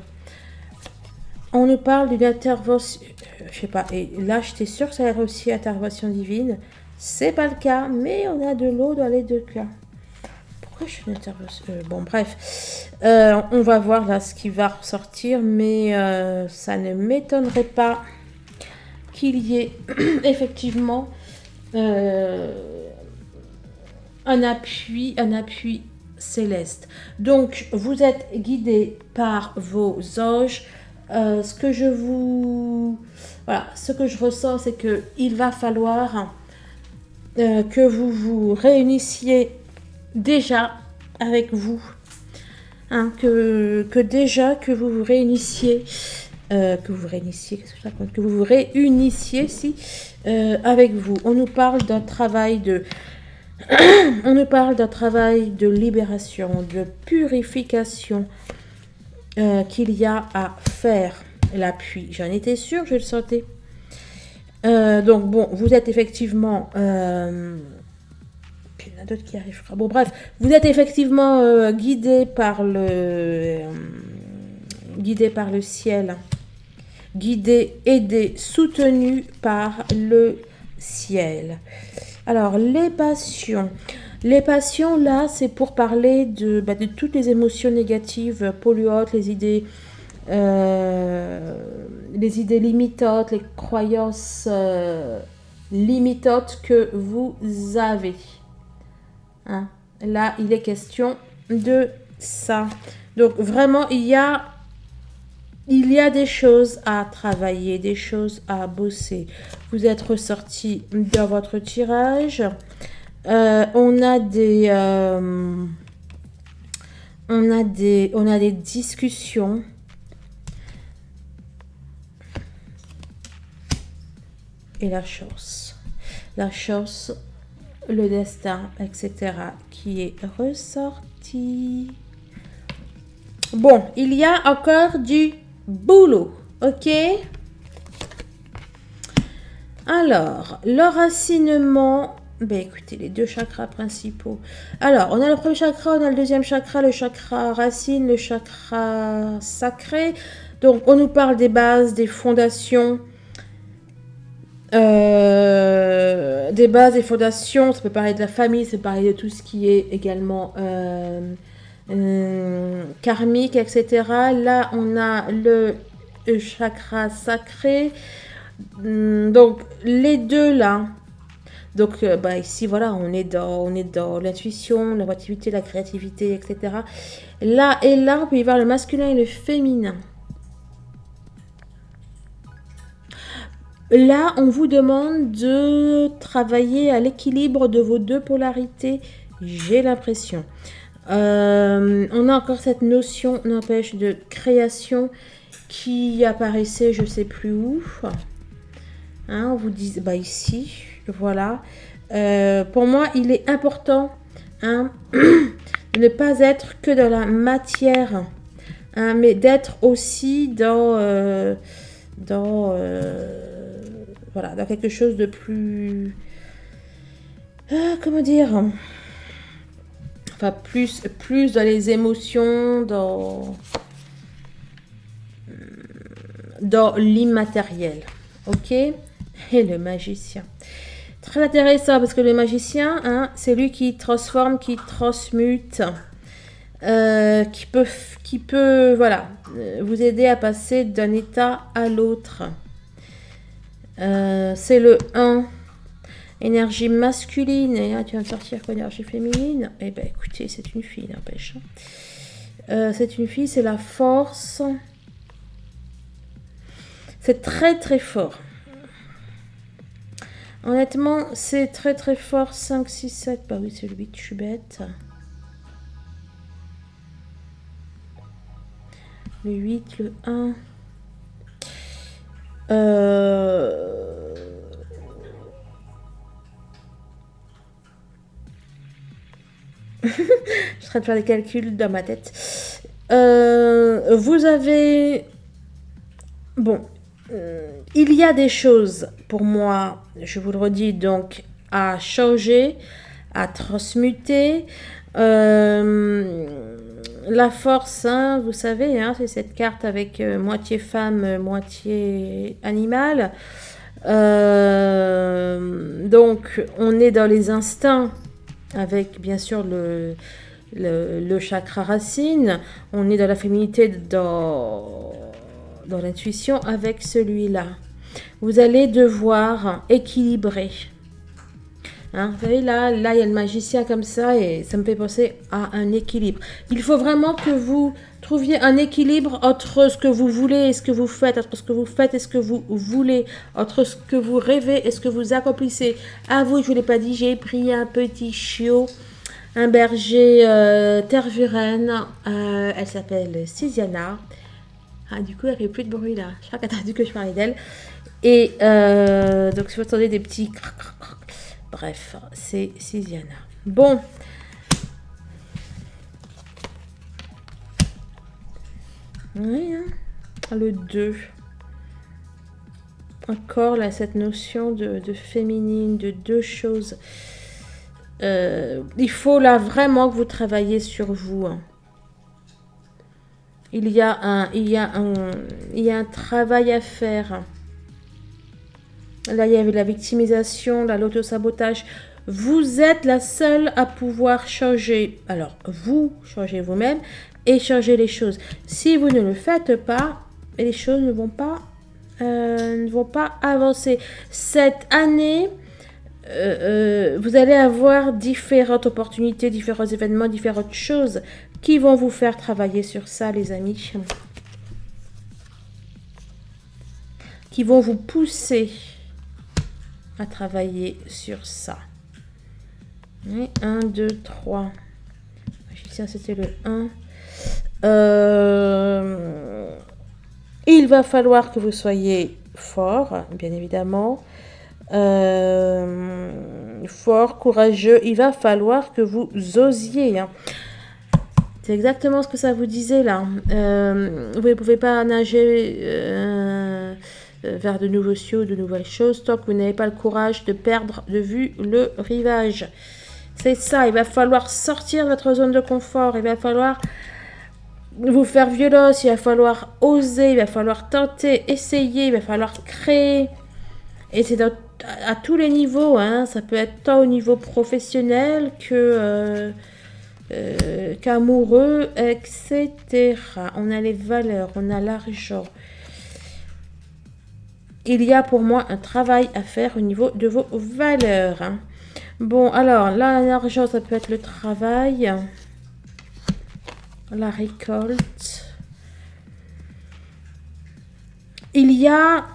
On nous parle d'une intervention, je sais pas, et là j'étais sûre que ça allait aussi intervention divine, c'est pas le cas, mais on a de l'eau dans les deux cas. Pourquoi je fais une intervention bon bref, on va voir là ce qui va ressortir, mais ça ne m'étonnerait pas qu'il y ait effectivement un appui céleste. Donc, vous êtes guidé par vos anges. Ce que je ressens, c'est que il va falloir que vous vous réunissiez déjà avec vous. Hein, que vous vous réunissiez. Que vous vous réunissiez avec vous. On nous parle d'un travail de libération, de purification qu'il y a à faire. L'appui, j'en étais sûre, je le sentais. Donc bon, vous êtes effectivement il y en a d'autres qui arrivera. Bon bref, vous êtes effectivement guidé par le ciel. Guidé, aidé, soutenu par le ciel. Alors, les passions. Les passions, là, c'est pour parler de toutes les émotions négatives, polluantes, les idées limitantes, les croyances limitantes que vous avez. Hein? Là, il est question de ça. Donc, vraiment, il y a des choses à travailler, des choses à bosser. Vous êtes ressorti dans votre tirage. On a des discussions. Et la chance, le destin, etc. qui est ressorti. Bon, il y a encore du boulot, ok? Alors, l'enracinement, écoutez, les deux chakras principaux. Alors, on a le premier chakra, on a le deuxième chakra, le chakra racine, le chakra sacré. Donc, on nous parle des bases, des fondations. Des fondations, ça peut parler de la famille, ça peut parler de tout ce qui est également karmique, etc. Là, on a le chakra sacré. Donc, les deux là. Donc, ici, voilà, on est dans l'intuition, la créativité, la créativité, etc. Là et là, on peut y voir le masculin et le féminin. Là, on vous demande de travailler à l'équilibre de vos deux polarités, j'ai l'impression. On a encore cette notion, n'empêche, de création qui apparaissait, je ne sais plus où. Hein, on vous dit, ici, voilà. Pour moi, il est important de ne pas être que dans la matière, mais d'être aussi dans quelque chose de plus... comment dire, enfin, plus dans les émotions, dans l'immatériel. Ok? Et le magicien. Très intéressant parce que le magicien, hein, c'est lui qui transforme, qui transmute, qui peut voilà, vous aider à passer d'un état à l'autre. C'est le 1. Énergie masculine. Et là, tu vas me sortir quoi, énergie féminine? Eh bien, écoutez, c'est une fille, n'empêche. C'est une fille, c'est la force. C'est très, très fort. Honnêtement, c'est très, très fort. 5, 6, 7. Bah oui, c'est le 8, je suis bête. Le 8, le 1. Je suis en train de faire des calculs dans ma tête. Vous avez... Bon, il y a des choses pour moi, je vous le redis, donc à changer, à transmuter. La force, hein, vous savez, hein, c'est cette carte avec moitié femme, moitié animal. Donc, on est dans les instincts avec bien sûr le chakra racine. On est dans la féminité, dans l'intuition avec celui-là. Vous allez devoir équilibrer. Hein, vous savez, là, il y a le magicien comme ça et ça me fait penser à un équilibre. Il faut vraiment que vous trouviez un équilibre entre ce que vous voulez et ce que vous faites, entre ce que vous faites et ce que vous voulez, entre ce que vous rêvez et ce que vous accomplissez. À vous, je ne vous l'ai pas dit, j'ai pris un petit chiot, un berger tervuren, elle s'appelle Siziana. Ah, du coup, elle ne fait plus de bruit là. Je crois qu'elle a entendu que je parlais d'elle. Et donc, si vous entendez des petits... Bref, c'est Siziana. Bon. Oui, hein. Le 2. Encore là, cette notion de féminine, de deux choses. Il faut là vraiment que vous travaillez sur vous. Hein. Il y a un travail à faire. Là, il y avait la victimisation, l'autosabotage. Vous êtes la seule à pouvoir changer. Alors, vous changez vous-même et changez les choses. Si vous ne le faites pas, les choses ne vont pas avancer. Cette année, vous allez avoir différentes opportunités, différents événements, différentes choses qui vont vous faire travailler sur ça, les amis. Qui vont vous pousser à travailler sur ça. 1, 2, 3. Magicien, c'était le 1. Il va falloir que vous soyez fort, bien évidemment. Fort, courageux. Il va falloir que vous osiez. Hein. C'est exactement ce que ça vous disait là. Vous ne pouvez pas nager vers de nouveaux cieux, de nouvelles choses, tant que vous n'avez pas le courage de perdre de vue le rivage. C'est ça, il va falloir sortir de votre zone de confort, il va falloir vous faire violence, il va falloir oser, il va falloir tenter, essayer, il va falloir créer. Et c'est à tous les niveaux, hein. Ça peut être tant au niveau professionnel que qu'amoureux, etc. On a les valeurs, on a l'argent. Il y a pour moi un travail à faire au niveau de vos valeurs. Hein. Bon, alors, là, l'argent, ça peut être le travail, la récolte. Il y a,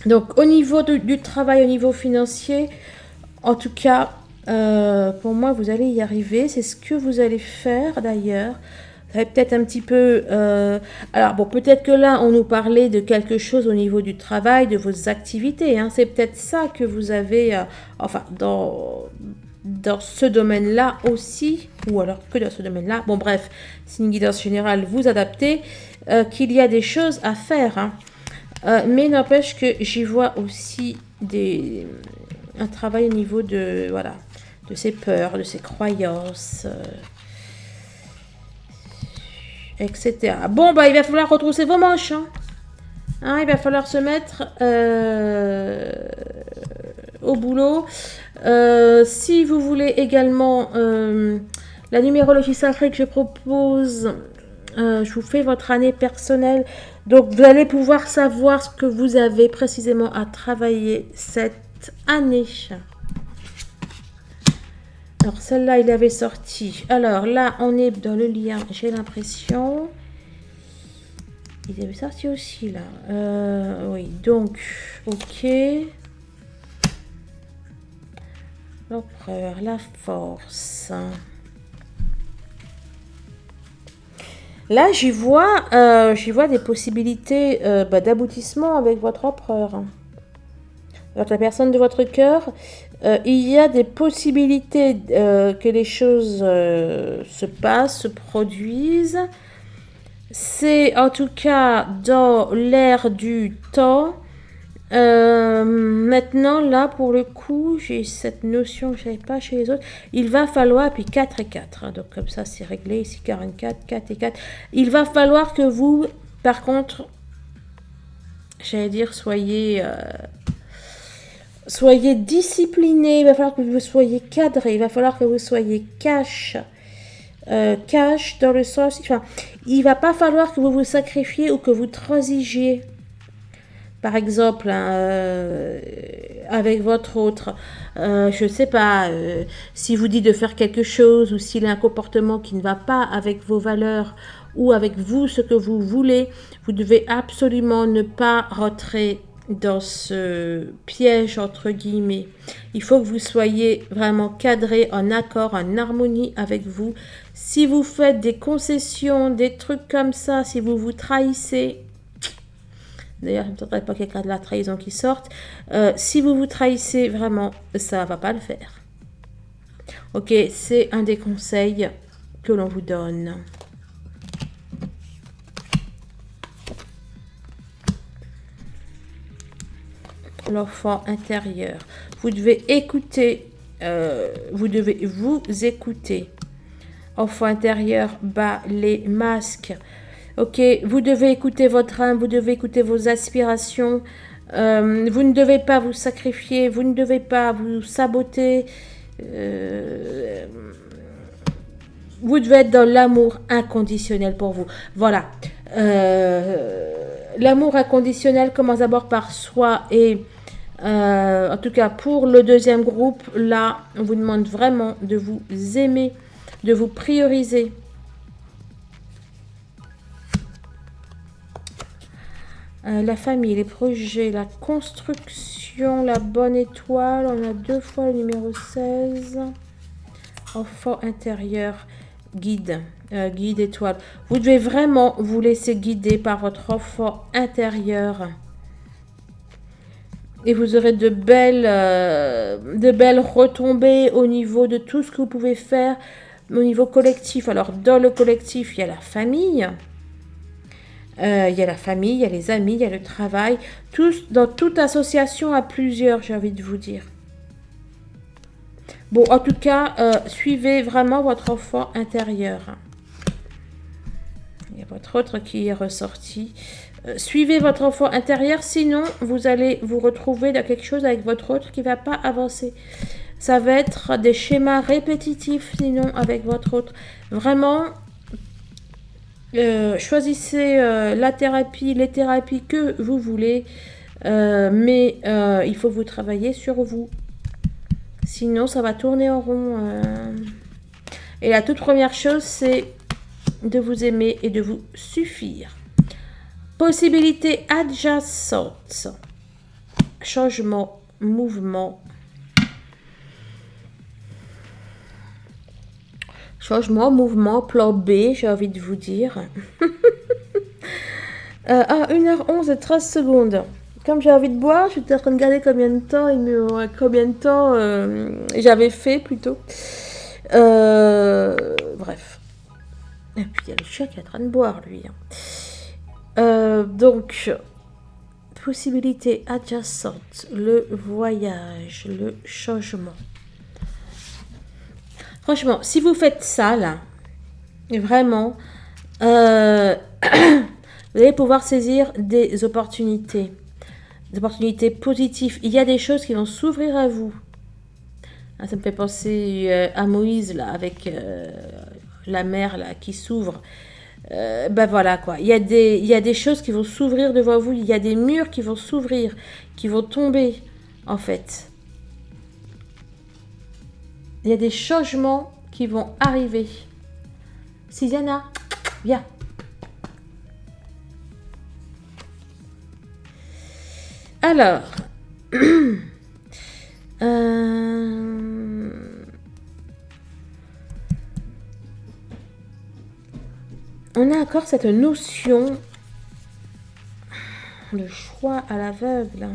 donc, au niveau du travail, au niveau financier, en tout cas, pour moi, vous allez y arriver. C'est ce que vous allez faire, d'ailleurs. Peut-être un petit peu... alors, bon, peut-être que là, on nous parlait de quelque chose au niveau du travail, de vos activités. Hein. C'est peut-être ça que vous avez... enfin, dans ce domaine-là aussi, ou alors que dans ce domaine-là. Bon, bref, c'est une guidance générale. Vous adaptez qu'il y a des choses à faire. Hein. Mais n'empêche que j'y vois aussi un travail au niveau de, voilà, de ses peurs, de ses croyances... etc. Bon, bah, il va falloir retrousser vos manches. Hein. Hein, il va falloir se mettre au boulot. Si vous voulez également la numérologie sacrée que je propose, je vous fais votre année personnelle. Donc, vous allez pouvoir savoir ce que vous avez précisément à travailler cette année. Alors, celle-là, il avait sorti. Alors, là, on est dans le lien, j'ai l'impression. Il avait sorti aussi, là. Oui, donc, ok. L'empereur, la force. Là, j'y vois des possibilités d'aboutissement avec votre empereur. La personne de votre cœur, il y a des possibilités que les choses se passent, se produisent. C'est en tout cas dans l'air du temps. Maintenant, là, pour le coup, j'ai cette notion que je n'avais pas chez les autres. Il va falloir, puis 4 et 4, hein, donc comme ça, c'est réglé. Ici, 44, 4 et 4. Il va falloir que vous, par contre, j'allais dire, soyez discipliné. Il va falloir que vous soyez cadré. Il va falloir que vous soyez cash. Cash dans le sens... Enfin, il va pas falloir que vous vous sacrifiez ou que vous transigiez. Par exemple, avec votre autre, je ne sais pas, si vous dit de faire quelque chose ou s'il a un comportement qui ne va pas avec vos valeurs ou avec vous, ce que vous voulez, vous devez absolument ne pas rentrer dans ce piège, entre guillemets. Il faut que vous soyez vraiment cadré, en accord, en harmonie avec vous. Si vous faites des concessions, des trucs comme ça, si vous vous trahissez, d'ailleurs, je ne m'attendrai pas qu'il y ait de la trahison qui sorte. Si vous vous trahissez, vraiment, ça ne va pas le faire. Ok, c'est un des conseils que l'on vous donne. L'enfant intérieur. Vous devez écouter, vous devez vous écouter. Enfant intérieur, bas les masques. Ok, vous devez écouter votre âme, vous devez écouter vos aspirations. Vous ne devez pas vous sacrifier, vous ne devez pas vous saboter. Vous devez être dans l'amour inconditionnel pour vous. Voilà. L'amour inconditionnel commence d'abord par soi et en tout cas pour le deuxième groupe, là, on vous demande vraiment de vous aimer, de vous prioriser. La famille, les projets, la construction, la bonne étoile. On a 2 fois le numéro 16. Enfant intérieur, guide, guide étoile. Vous devez vraiment vous laisser guider par votre enfant intérieur. Et vous aurez de belles retombées au niveau de tout ce que vous pouvez faire au niveau collectif. Alors, dans le collectif, il y a la famille. Il y a la famille, il y a les amis, il y a le travail. Dans toute association à plusieurs, j'ai envie de vous dire. Bon, en tout cas, suivez vraiment votre enfant intérieur. Il y a votre autre qui est ressorti. Suivez votre enfant intérieur, sinon vous allez vous retrouver dans quelque chose avec votre autre qui ne va pas avancer. Ça va être des schémas répétitifs, sinon, avec votre autre. Vraiment, choisissez la thérapie, les thérapies que vous voulez, mais il faut vous travailler sur vous. Sinon, ça va tourner en rond. Et la toute première chose, c'est de vous aimer et de vous suffire. Possibilités adjacentes. Changement, mouvement. Changement, mouvement, plan B, j'ai envie de vous dire. 1h11 et 13 secondes. Comme j'ai envie de boire, je suis en train de regarder combien de temps, j'avais fait plutôt. Bref. Et puis il y a le chien qui est en train de boire, lui. Donc, possibilité adjacente, le voyage, le changement. Franchement, si vous faites ça, là, vraiment, Vous allez pouvoir saisir des opportunités positives. Il y a des choses qui vont s'ouvrir à vous. Ça me fait penser à Moïse, là, avec la mer là, qui s'ouvre. Ben voilà quoi. Il y a des choses qui vont s'ouvrir devant vous. Il y a des murs qui vont s'ouvrir, qui vont tomber, en fait. Il y a des changements qui vont arriver. Sidiana, viens. Alors, on a encore cette notion de choix à l'aveugle.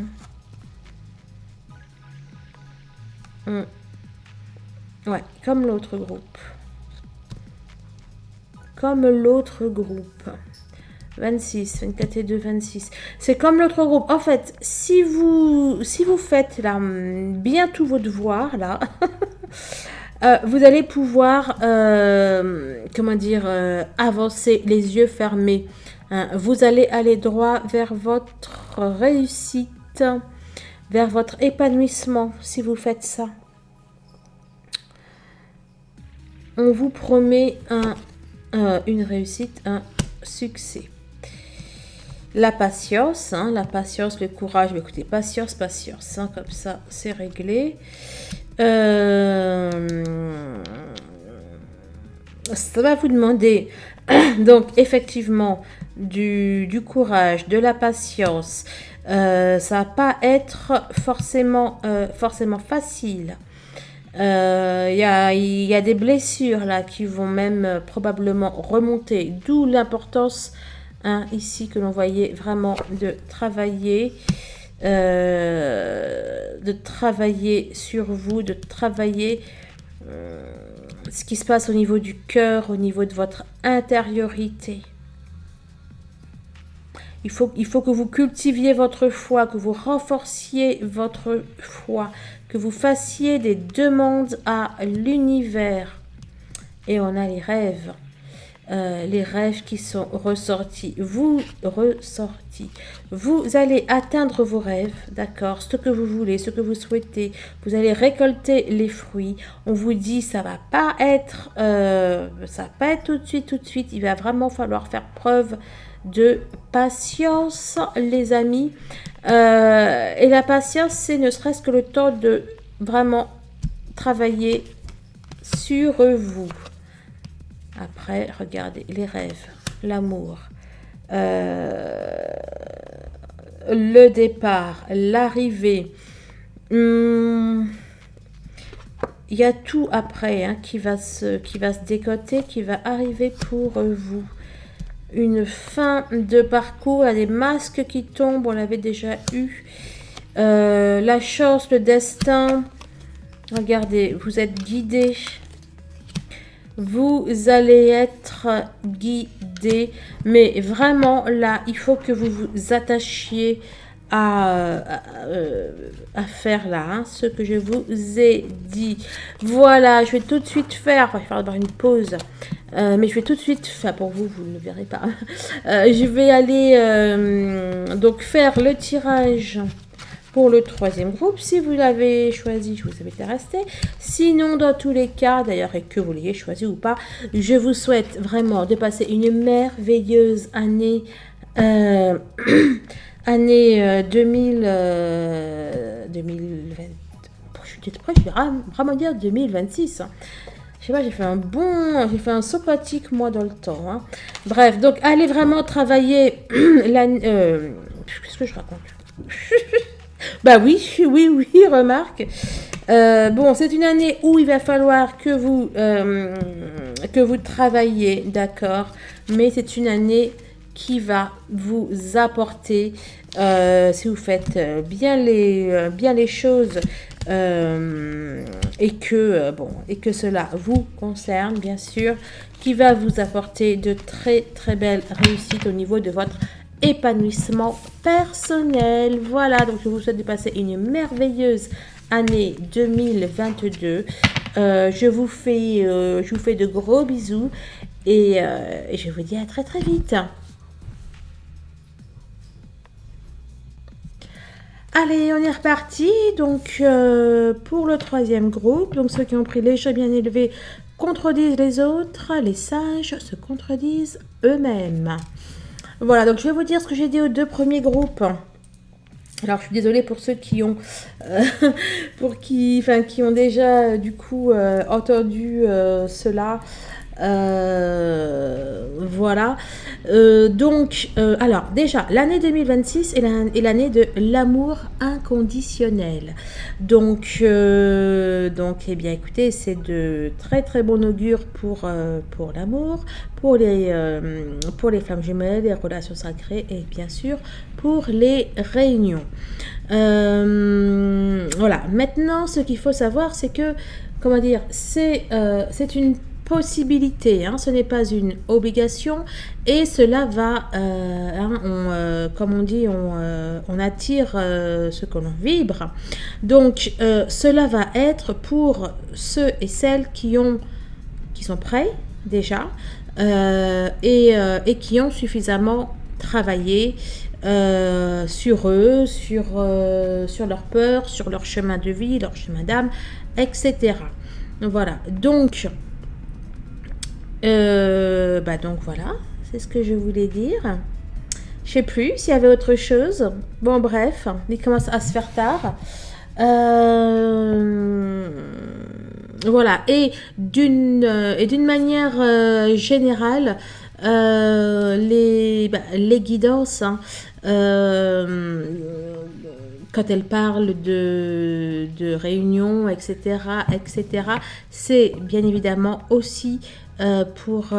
Ouais, comme l'autre groupe. Comme l'autre groupe. 26, 24 et 2, 26. C'est comme l'autre groupe. En fait, si vous faites là, bien tous vos devoirs, là, vous allez pouvoir, avancer les yeux fermés. Hein. Vous allez aller droit vers votre réussite, vers votre épanouissement, si vous faites ça. On vous promet une réussite, un succès. La patience, le courage. Mais écoutez, patience, comme ça, c'est réglé. Ça va vous demander, donc, effectivement, du courage, de la patience. Ça va pas être forcément facile. Il y a des blessures là qui vont même probablement remonter, d'où l'importance ici que l'on voyait vraiment de travailler sur vous, de travailler ce qui se passe au niveau du cœur, au niveau de votre intériorité. Il faut que vous cultiviez votre foi, que vous renforciez votre foi, que vous fassiez des demandes à l'univers. Et on a les rêves qui sont ressortis. Vous allez atteindre vos rêves, d'accord, ce que vous voulez, ce que vous souhaitez. Vous allez récolter les fruits. On vous dit, ça va pas être tout de suite. Il va vraiment falloir faire preuve de patience, les amis. Et la patience, c'est ne serait-ce que le temps de vraiment travailler sur vous. Après, regardez, les rêves, l'amour, le départ, l'arrivée. Il y a tout après qui va se décoter, qui va arriver pour vous. Une fin de parcours, il y a des masques qui tombent, on l'avait déjà eu. La chance, le destin. Regardez, vous êtes guidés. Vous allez être guidés. Mais vraiment, là, il faut que vous vous attachiez à faire là, ce que je vous ai dit. Voilà, je vais tout de suite faire, il va falloir avoir une pause. Mais je vais tout de suite, enfin pour vous, vous ne le verrez pas. Je vais aller donc faire le tirage pour le troisième groupe. Si vous l'avez choisi, je vous invite à rester. Sinon, dans tous les cas, d'ailleurs, et que vous l'ayez choisi ou pas, je vous souhaite vraiment de passer une merveilleuse année. Année 2020. Je vais vraiment dire 2026. Je sais pas, j'ai fait un saut quantique moi dans le temps. Hein. Bref, donc allez vraiment travailler qu'est-ce que je raconte? Bah oui, remarque. Bon, c'est une année où il va falloir que vous travaillez, d'accord. Mais c'est une année qui va vous apporter, si vous faites bien les choses. Et que cela vous concerne bien sûr, qui va vous apporter de très très belles réussites au niveau de votre épanouissement personnel. Voilà, donc je vous souhaite de passer une merveilleuse année 2022. Je vous fais de gros bisous et je vous dis à très très vite. Allez, on est reparti. Donc, pour le troisième groupe, donc ceux qui ont pris les jeux bien élevés contredisent les autres, les sages se contredisent eux-mêmes. Voilà, donc je vais vous dire ce que j'ai dit aux deux premiers groupes. Alors, je suis désolée pour ceux qui ont, qui ont déjà du coup entendu cela. Voilà. Alors déjà, l'année 2026 est l'année de l'amour inconditionnel. Donc, eh bien, écoutez, c'est de très très bon augure pour l'amour, pour les flammes jumelles, les relations sacrées et bien sûr pour les réunions. Voilà. Maintenant, ce qu'il faut savoir, c'est que, comment dire, c'est une possibilité, hein, ce n'est pas une obligation et cela va, comme on dit, on attire ce que l'on vibre. Donc, cela va être pour ceux et celles qui sont prêts déjà et qui ont suffisamment travaillé sur eux, sur leur peur, sur leur chemin de vie, leur chemin d'âme, etc. Voilà, donc voilà, c'est ce que je voulais dire. Je sais plus s'il y avait autre chose. Bon, bref, il commence à se faire tard. Voilà, et d'une manière générale, les guidances, hein, quand elles parlent de réunions, etc., c'est bien évidemment aussi pour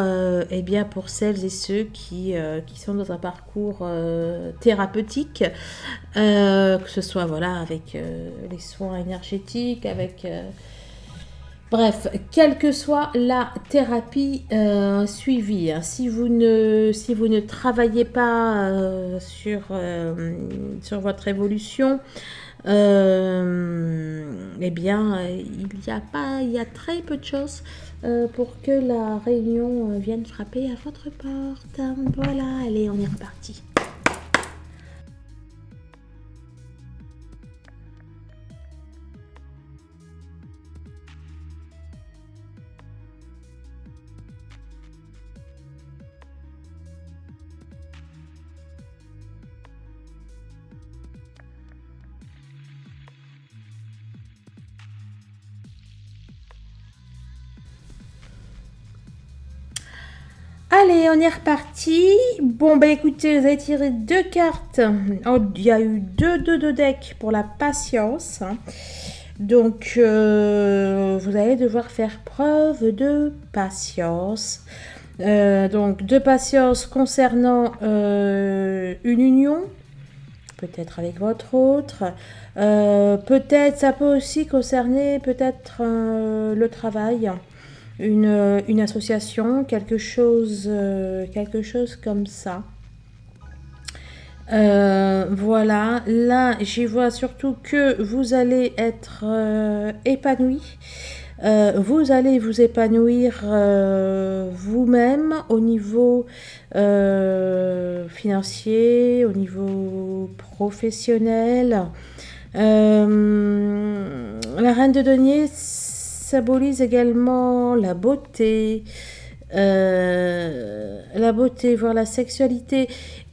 celles et ceux qui sont dans un parcours thérapeutique, que ce soit voilà, avec les soins énergétiques, avec... Bref, quelle que soit la thérapie suivie, hein, si vous ne travaillez pas sur votre évolution, eh bien, il y a très peu de choses pour que la réunion vienne frapper à votre porte. Voilà, allez, on est reparti. Allez, on est reparti. Bon, bah écoutez, vous avez tiré 2 cartes. Oh, il y a eu deux decks pour la patience. Donc, vous allez devoir faire preuve de patience. Donc, de patience concernant une union, peut-être avec votre autre. Peut-être, ça peut aussi concerner peut-être le travail. Une association, quelque chose comme ça. Voilà, là j'y vois surtout que vous allez être épanoui. Vous allez vous épanouir vous-même au niveau financier, au niveau professionnel. La reine de denier symbolise également la beauté, voire la sexualité.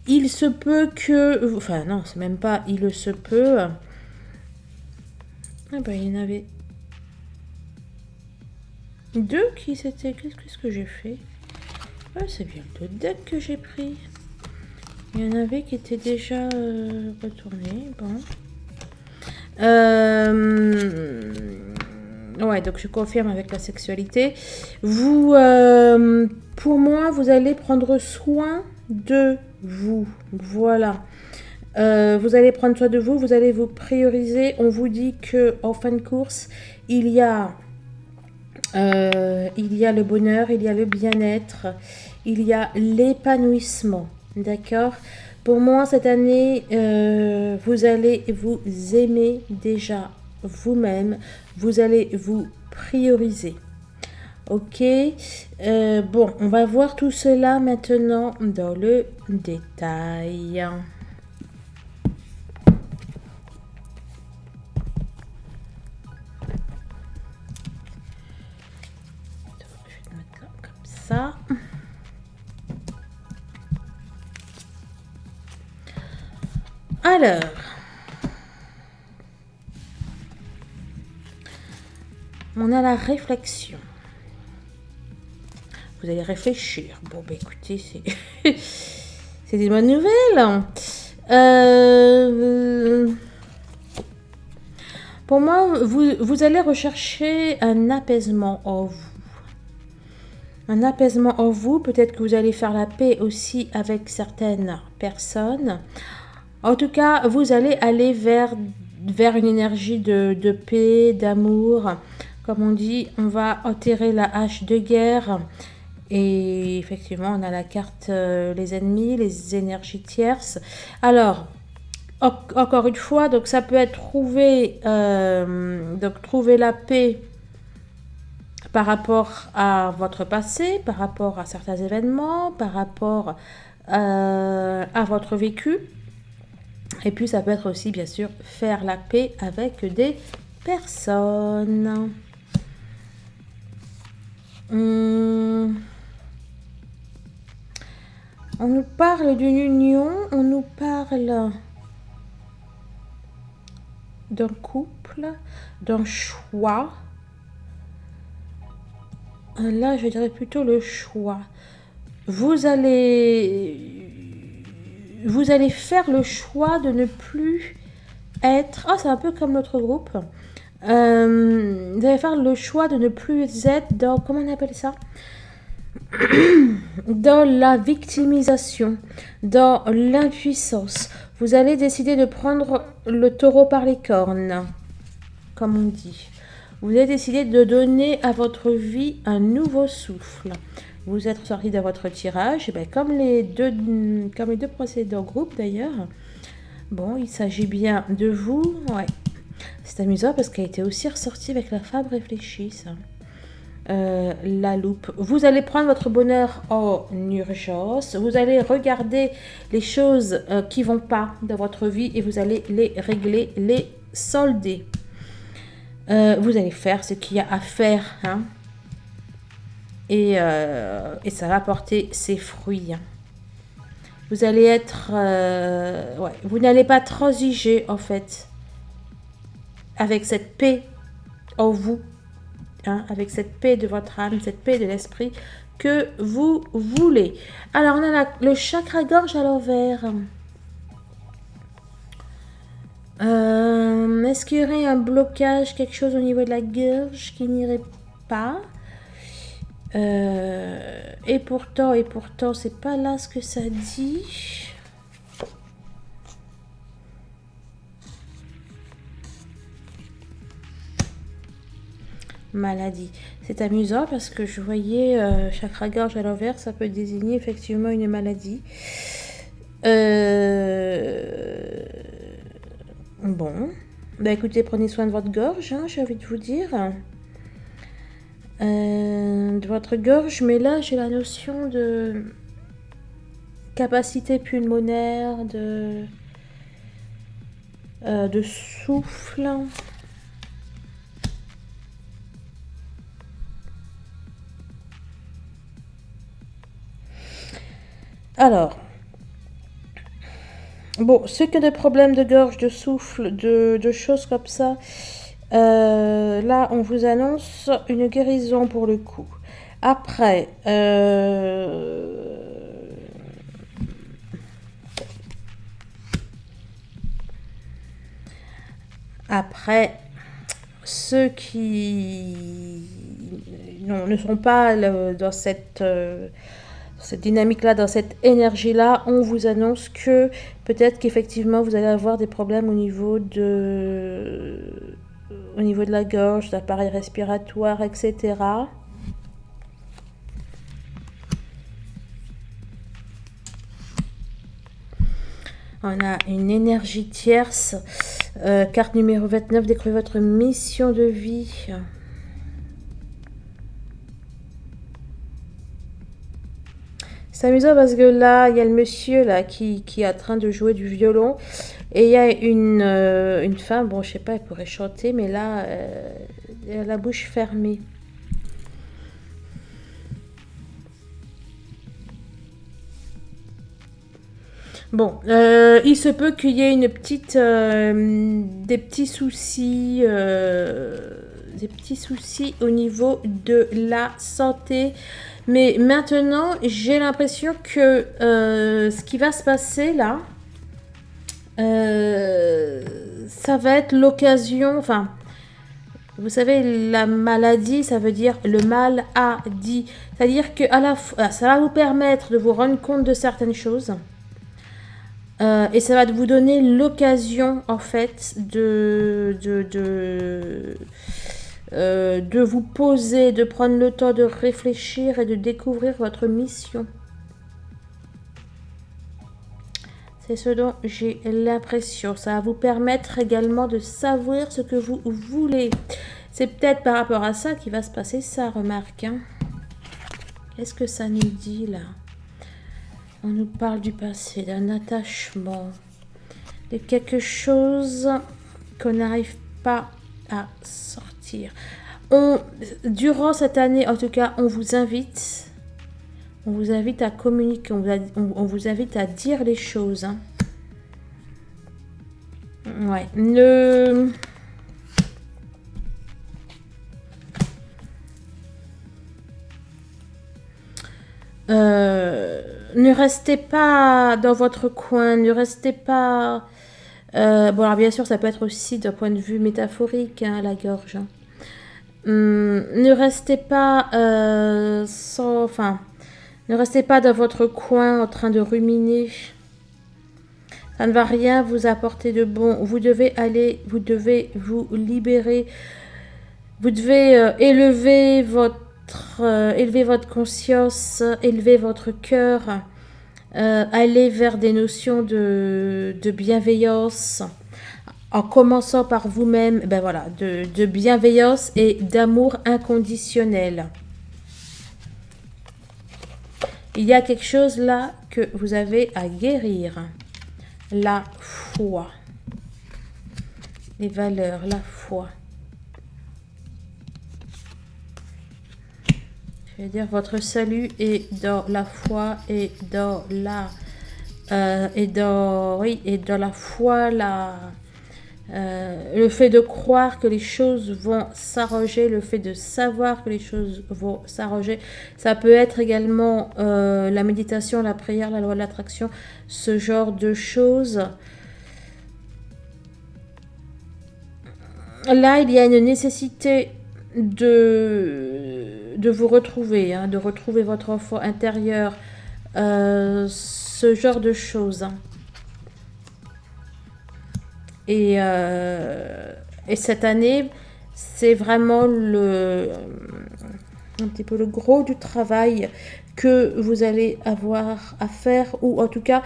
Il se peut que... Enfin non, c'est même pas il se peut. Ah ben il y en avait 2 qui s'étaient... Qu'est-ce que j'ai fait? Ah, c'est bien le deck que j'ai pris. Il y en avait qui étaient déjà retournés. Bon. Ouais, donc je confirme avec la sexualité. Vous, pour moi, vous allez prendre soin de vous. Voilà. Vous allez prendre soin de vous, vous allez vous prioriser. On vous dit que en fin de course, il y a le bonheur, il y a le bien-être, il y a l'épanouissement. D'accord? Pour moi, cette année, vous allez vous aimer déjà vous-même. Vous allez vous prioriser. Ok, bon, on va voir tout cela maintenant dans le détail. Alors, on a la réflexion. Vous allez réfléchir. Bon, bah écoutez, c'est des bonnes nouvelles. Pour moi, vous allez rechercher un apaisement en vous. Un apaisement en vous. Peut-être que vous allez faire la paix aussi avec certaines personnes. En tout cas, vous allez aller vers une énergie de paix, d'amour. Comme on dit, on va enterrer la hache de guerre. Et effectivement, on a la carte les ennemis, les énergies tierces. Alors, encore une fois, donc ça peut être trouver la paix par rapport à votre passé, par rapport à certains événements, par rapport à votre vécu. Et puis, ça peut être aussi, bien sûr, faire la paix avec des personnes. On nous parle d'une union, on nous parle d'un couple, d'un choix. Là, je dirais plutôt le choix. Vous allez faire le choix de ne plus être... Oh, c'est un peu comme notre groupe. Vous allez faire le choix de ne plus être dans... Comment on appelle ça ? Dans la victimisation, dans l'impuissance. Vous allez décider de prendre le taureau par les cornes, comme on dit. Vous allez décider de donner à votre vie un nouveau souffle. Vous êtes sorti de votre tirage, et bien, comme les deux précédents groupes d'ailleurs. Bon, il s'agit bien de vous. Ouais. C'est amusant parce qu'elle était aussi ressortie avec la femme réfléchie, ça. La loupe. Vous allez prendre votre bonheur en urgence. Vous allez regarder les choses qui vont pas dans votre vie et vous allez les régler, les solder. Vous allez faire ce qu'il y a à faire, hein. Et ça va porter ses fruits. Vous allez être... ouais, vous n'allez pas transiger, en fait, avec cette paix en vous. Hein, avec cette paix de votre âme, cette paix de l'esprit que vous voulez. Alors, on a le chakra-gorge à l'envers. Est-ce qu'il y aurait un blocage, quelque chose au niveau de la gorge qui n'irait pas? Et pourtant, c'est pas là ce que ça dit. Maladie. C'est amusant parce que je voyais chakra-gorge à l'envers, ça peut désigner effectivement une maladie. Bon. Bah écoutez, prenez soin de votre gorge, hein, j'ai envie de vous dire. De votre gorge, mais là j'ai la notion de capacité pulmonaire, de souffle. Alors, bon, ceux qui ont des problèmes de gorge, de souffle, de choses comme ça, là, on vous annonce une guérison pour le coup. Après, ceux qui ne sont pas dans cette dynamique-là, dans cette énergie-là, on vous annonce que peut-être qu'effectivement vous allez avoir des problèmes au niveau de la gorge, de l'appareil respiratoire, etc. On a une énergie tierce. Carte numéro 29, découvrez votre mission de vie. C'est amusant parce que là, il y a le monsieur là qui est en train de jouer du violon. Et il y a une femme, bon, je sais pas, elle pourrait chanter, mais là, elle a la bouche fermée. Bon, il se peut qu'il y ait une petite, des petits soucis au niveau de la santé. Mais maintenant, j'ai l'impression que ce qui va se passer là, ça va être l'occasion, enfin, vous savez, la maladie, ça veut dire le mal a dit. C'est-à-dire que ça va vous permettre de vous rendre compte de certaines choses. Et ça va vous donner l'occasion, en fait, de vous poser, de prendre le temps de réfléchir et de découvrir votre mission. C'est ce dont j'ai l'impression. Ça va vous permettre également de savoir ce que vous voulez. C'est peut-être par rapport à ça qu'il va se passer ça, remarque. Hein. Qu'est-ce que ça nous dit là? On nous parle du passé, d'un attachement, de quelque chose qu'on n'arrive pas à sortir. Durant cette année, en tout cas, on vous invite à communiquer, on vous invite à dire les choses. Hein. Ouais, ne restez pas dans votre coin, ne restez pas... bon, alors bien sûr, ça peut être aussi d'un point de vue métaphorique, hein, la gorge. Hein. Ne restez pas ne restez pas dans votre coin en train de ruminer. Ça ne va rien vous apporter de bon. Vous devez vous libérer. Vous devez élever votre conscience, élever votre cœur, aller vers des notions de bienveillance, en commençant par vous-même, ben voilà, de bienveillance et d'amour inconditionnel. Il y a quelque chose là que vous avez à guérir. La foi. Les valeurs, la foi. Je veux dire, votre salut est dans la foi et dans la... et dans la foi, le fait de croire que les choses vont s'arranger, le fait de savoir que les choses vont s'arranger, ça peut être également la méditation, la prière, la loi de l'attraction, ce genre de choses. Là, il y a une nécessité de vous retrouver, hein, de retrouver votre enfant intérieur, ce genre de choses. Hein. Et cette année, c'est vraiment un petit peu le gros du travail que vous allez avoir à faire, ou en tout cas,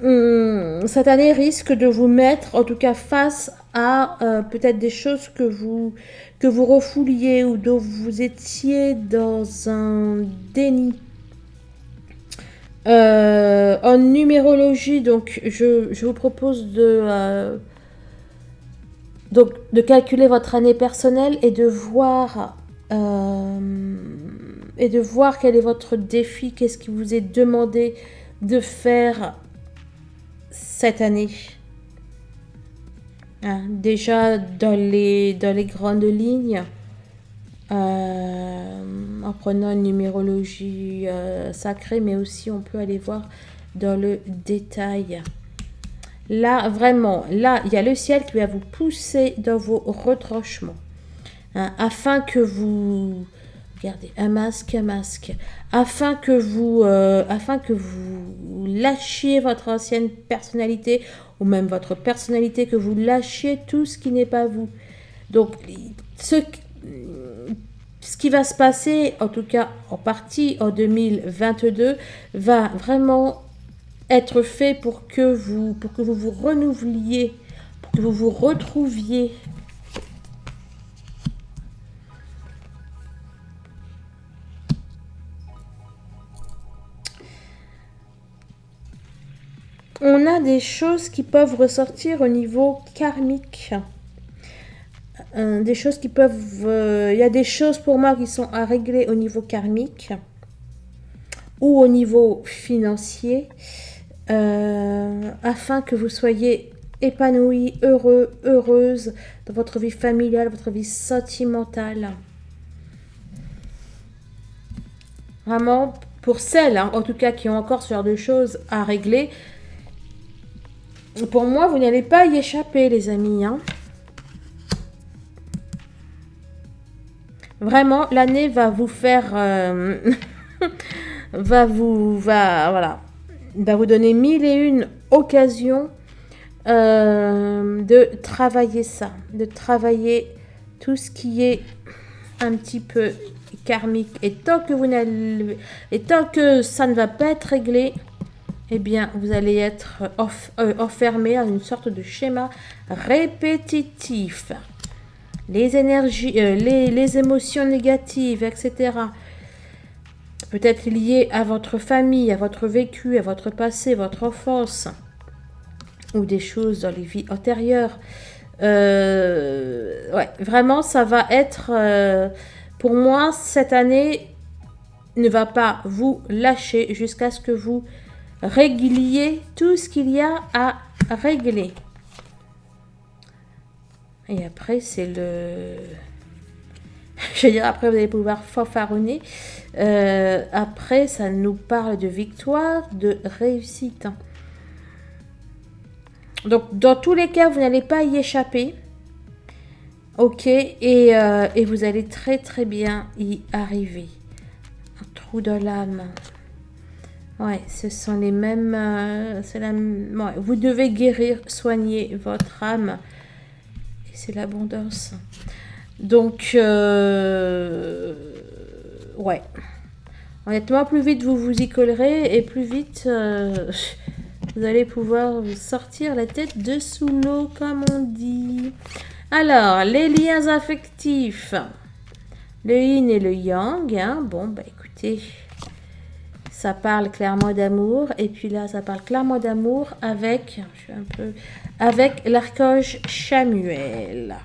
cette année risque de vous mettre en tout cas face à peut-être des choses que vous refouliez ou dont vous étiez dans un déni. En numérologie, donc je vous propose de calculer votre année personnelle et de voir quel est votre défi, qu'est-ce qui vous est demandé de faire cette année. Hein, déjà dans les grandes lignes. En prenant une numérologie sacrée, mais aussi on peut aller voir dans le détail. Là, vraiment, là, il y a le ciel qui va vous pousser dans vos retranchements. Hein, afin que vous... Regardez, un masque. Afin que vous lâchiez votre ancienne personnalité, ou même votre personnalité, que vous lâchiez tout ce qui n'est pas vous. Donc, ce qui va se passer, en tout cas en partie en 2022, va vraiment être fait pour que vous vous renouveliez, pour que vous vous retrouviez. On a des choses qui peuvent ressortir au niveau karmique. Des choses qui peuvent... Il y a des choses pour moi qui sont à régler au niveau karmique ou au niveau financier. afin que vous soyez épanoui, heureux, heureuse dans votre vie familiale, votre vie sentimentale. Vraiment, pour celles, hein, en tout cas, qui ont encore ce genre de choses à régler, pour moi, vous n'allez pas y échapper, les amis. Hein. Vraiment, l'année va vous faire... va vous donner 1001 occasions de travailler ça, de travailler tout ce qui est un petit peu karmique. Et tant que ça ne va pas être réglé, eh bien, vous allez être enfermé à une sorte de schéma répétitif. Les énergies, les émotions négatives, etc. Peut-être liées à votre famille, à votre vécu, à votre passé, votre enfance, ou des choses dans les vies antérieures. Ouais, vraiment, ça va être... pour moi, cette année ne va pas vous lâcher jusqu'à ce que vous régliez tout ce qu'il y a à régler. Et après, c'est le... Je veux dire, après, vous allez pouvoir fanfaronner. Après, ça nous parle de victoire, de réussite. Donc, dans tous les cas, vous n'allez pas y échapper. Ok, et vous allez très très bien y arriver. Un trou dans l'âme. Ouais, ce sont les mêmes... ouais, vous devez guérir, soigner votre âme. Et c'est l'abondance. Donc, ouais. Honnêtement, plus vite vous vous y collerez et plus vite vous allez pouvoir sortir la tête de sous l'eau, comme on dit. Alors, les liens affectifs. Le yin et le yang. Hein. Bon, bah écoutez, ça parle clairement d'amour. Et puis là, ça parle clairement d'amour avec l'archange Chamuel.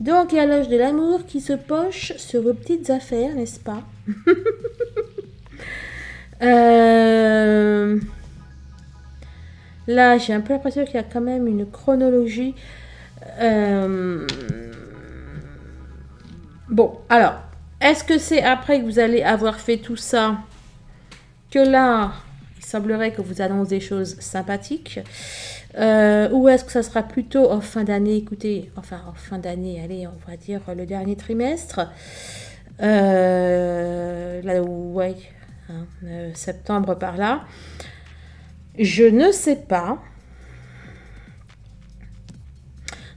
Donc, il y a l'âge de l'amour qui se poche sur vos petites affaires, n'est-ce pas? Là, j'ai un peu l'impression qu'il y a quand même une chronologie. Bon, alors, est-ce que c'est après que vous allez avoir fait tout ça que là, il semblerait que vous annoncez des choses sympathiques? Ou est-ce que ça sera plutôt en fin d'année? Écoutez, enfin en fin d'année, allez, on va dire le dernier trimestre. Là où, ouais, hein, septembre par là. Je ne sais pas.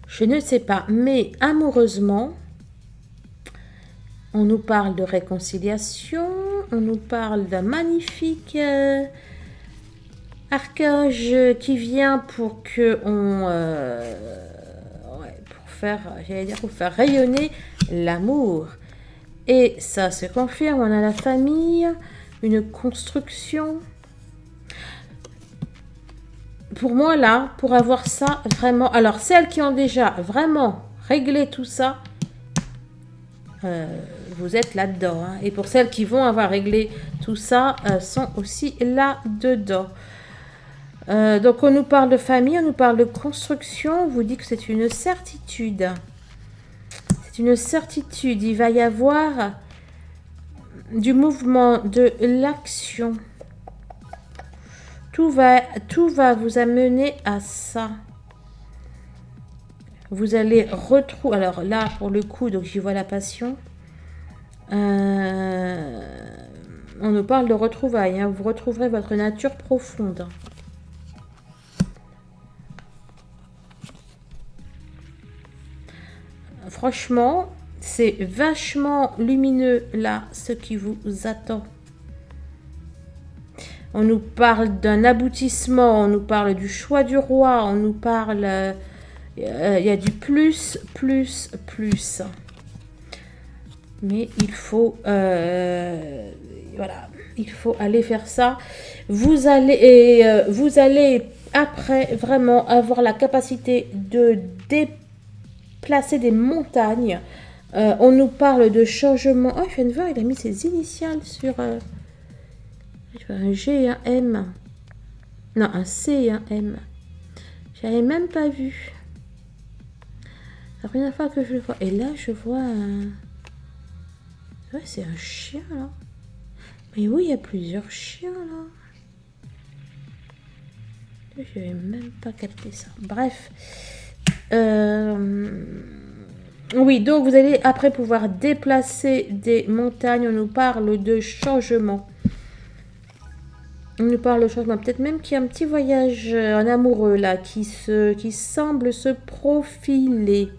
Je ne sais pas, mais amoureusement, on nous parle de réconciliation, on nous parle d'un magnifique archange qui vient pour que pour faire rayonner l'amour. Et ça se confirme, on a la famille, une construction. Pour moi, là, pour avoir ça, vraiment... Alors, celles qui ont déjà vraiment réglé tout ça, vous êtes là-dedans. Hein. Et pour celles qui vont avoir réglé tout ça, sont aussi là-dedans. Donc, on nous parle de famille, on nous parle de construction. On vous dit que c'est une certitude. C'est une certitude. Il va y avoir du mouvement, de l'action. Tout va vous amener à ça. Vous allez retrouver... Alors là, pour le coup, donc j'y vois la passion. On nous parle de retrouvailles. Hein. Vous retrouverez votre nature profonde. Franchement, c'est vachement lumineux là, ce qui vous attend. On nous parle d'un aboutissement, on nous parle du choix du roi, on nous parle... Il y a du plus. Mais il faut... voilà, il faut aller faire ça. Vous allez après vraiment avoir la capacité de déplacer des montagnes. On nous parle de changement. Oh, je viens de voir, il a mis ses initiales sur... un G et un M. Non, un C et un M. J'avais même pas vu. C'est la première fois que je le vois. Et là, je vois un... Ouais, c'est un chien, là. Mais oui, il y a plusieurs chiens, là. Je n'avais même pas capté ça. Bref. Oui, donc vous allez après pouvoir déplacer des montagnes. On nous parle de changement. On nous parle de changement. Peut-être même qu'il y a un petit voyage en amoureux là qui semble se profiler.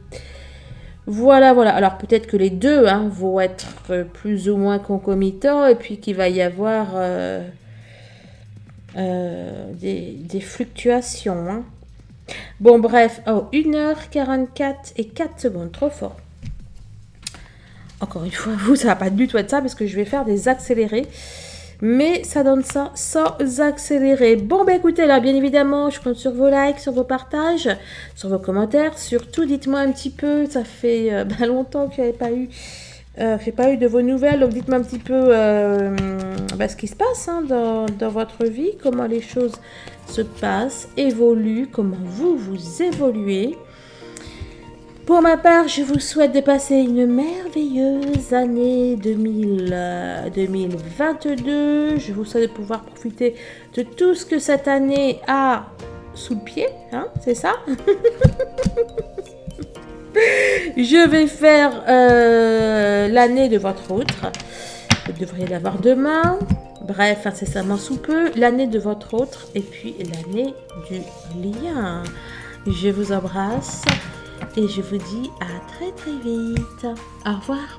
Voilà, voilà. Alors peut-être que les deux vont être plus ou moins concomitants et puis qu'il va y avoir des fluctuations. Hein. Bon, bref. Oh, 1h44 et 4 secondes. Trop fort. Encore une fois, vous, ça va pas du tout être ça parce que je vais faire des accélérés. Mais ça donne ça sans accélérer. Bon, bah écoutez, là, bien évidemment, je compte sur vos likes, sur vos partages, sur vos commentaires. Surtout, dites-moi un petit peu, ça fait longtemps que j'ai pas eu de vos nouvelles. Donc, dites-moi un petit peu ce qui se passe dans votre vie, comment les choses se passent, évoluent, comment vous évoluez. Pour ma part, je vous souhaite de passer une merveilleuse année 2022. Je vous souhaite de pouvoir profiter de tout ce que cette année a sous le pied, c'est ça. Je vais faire l'année de votre autre. Vous devriez l'avoir demain. Bref, incessamment sous peu. L'année de votre autre et puis l'année du lien. Je vous embrasse. Et je vous dis à très très vite. Au revoir.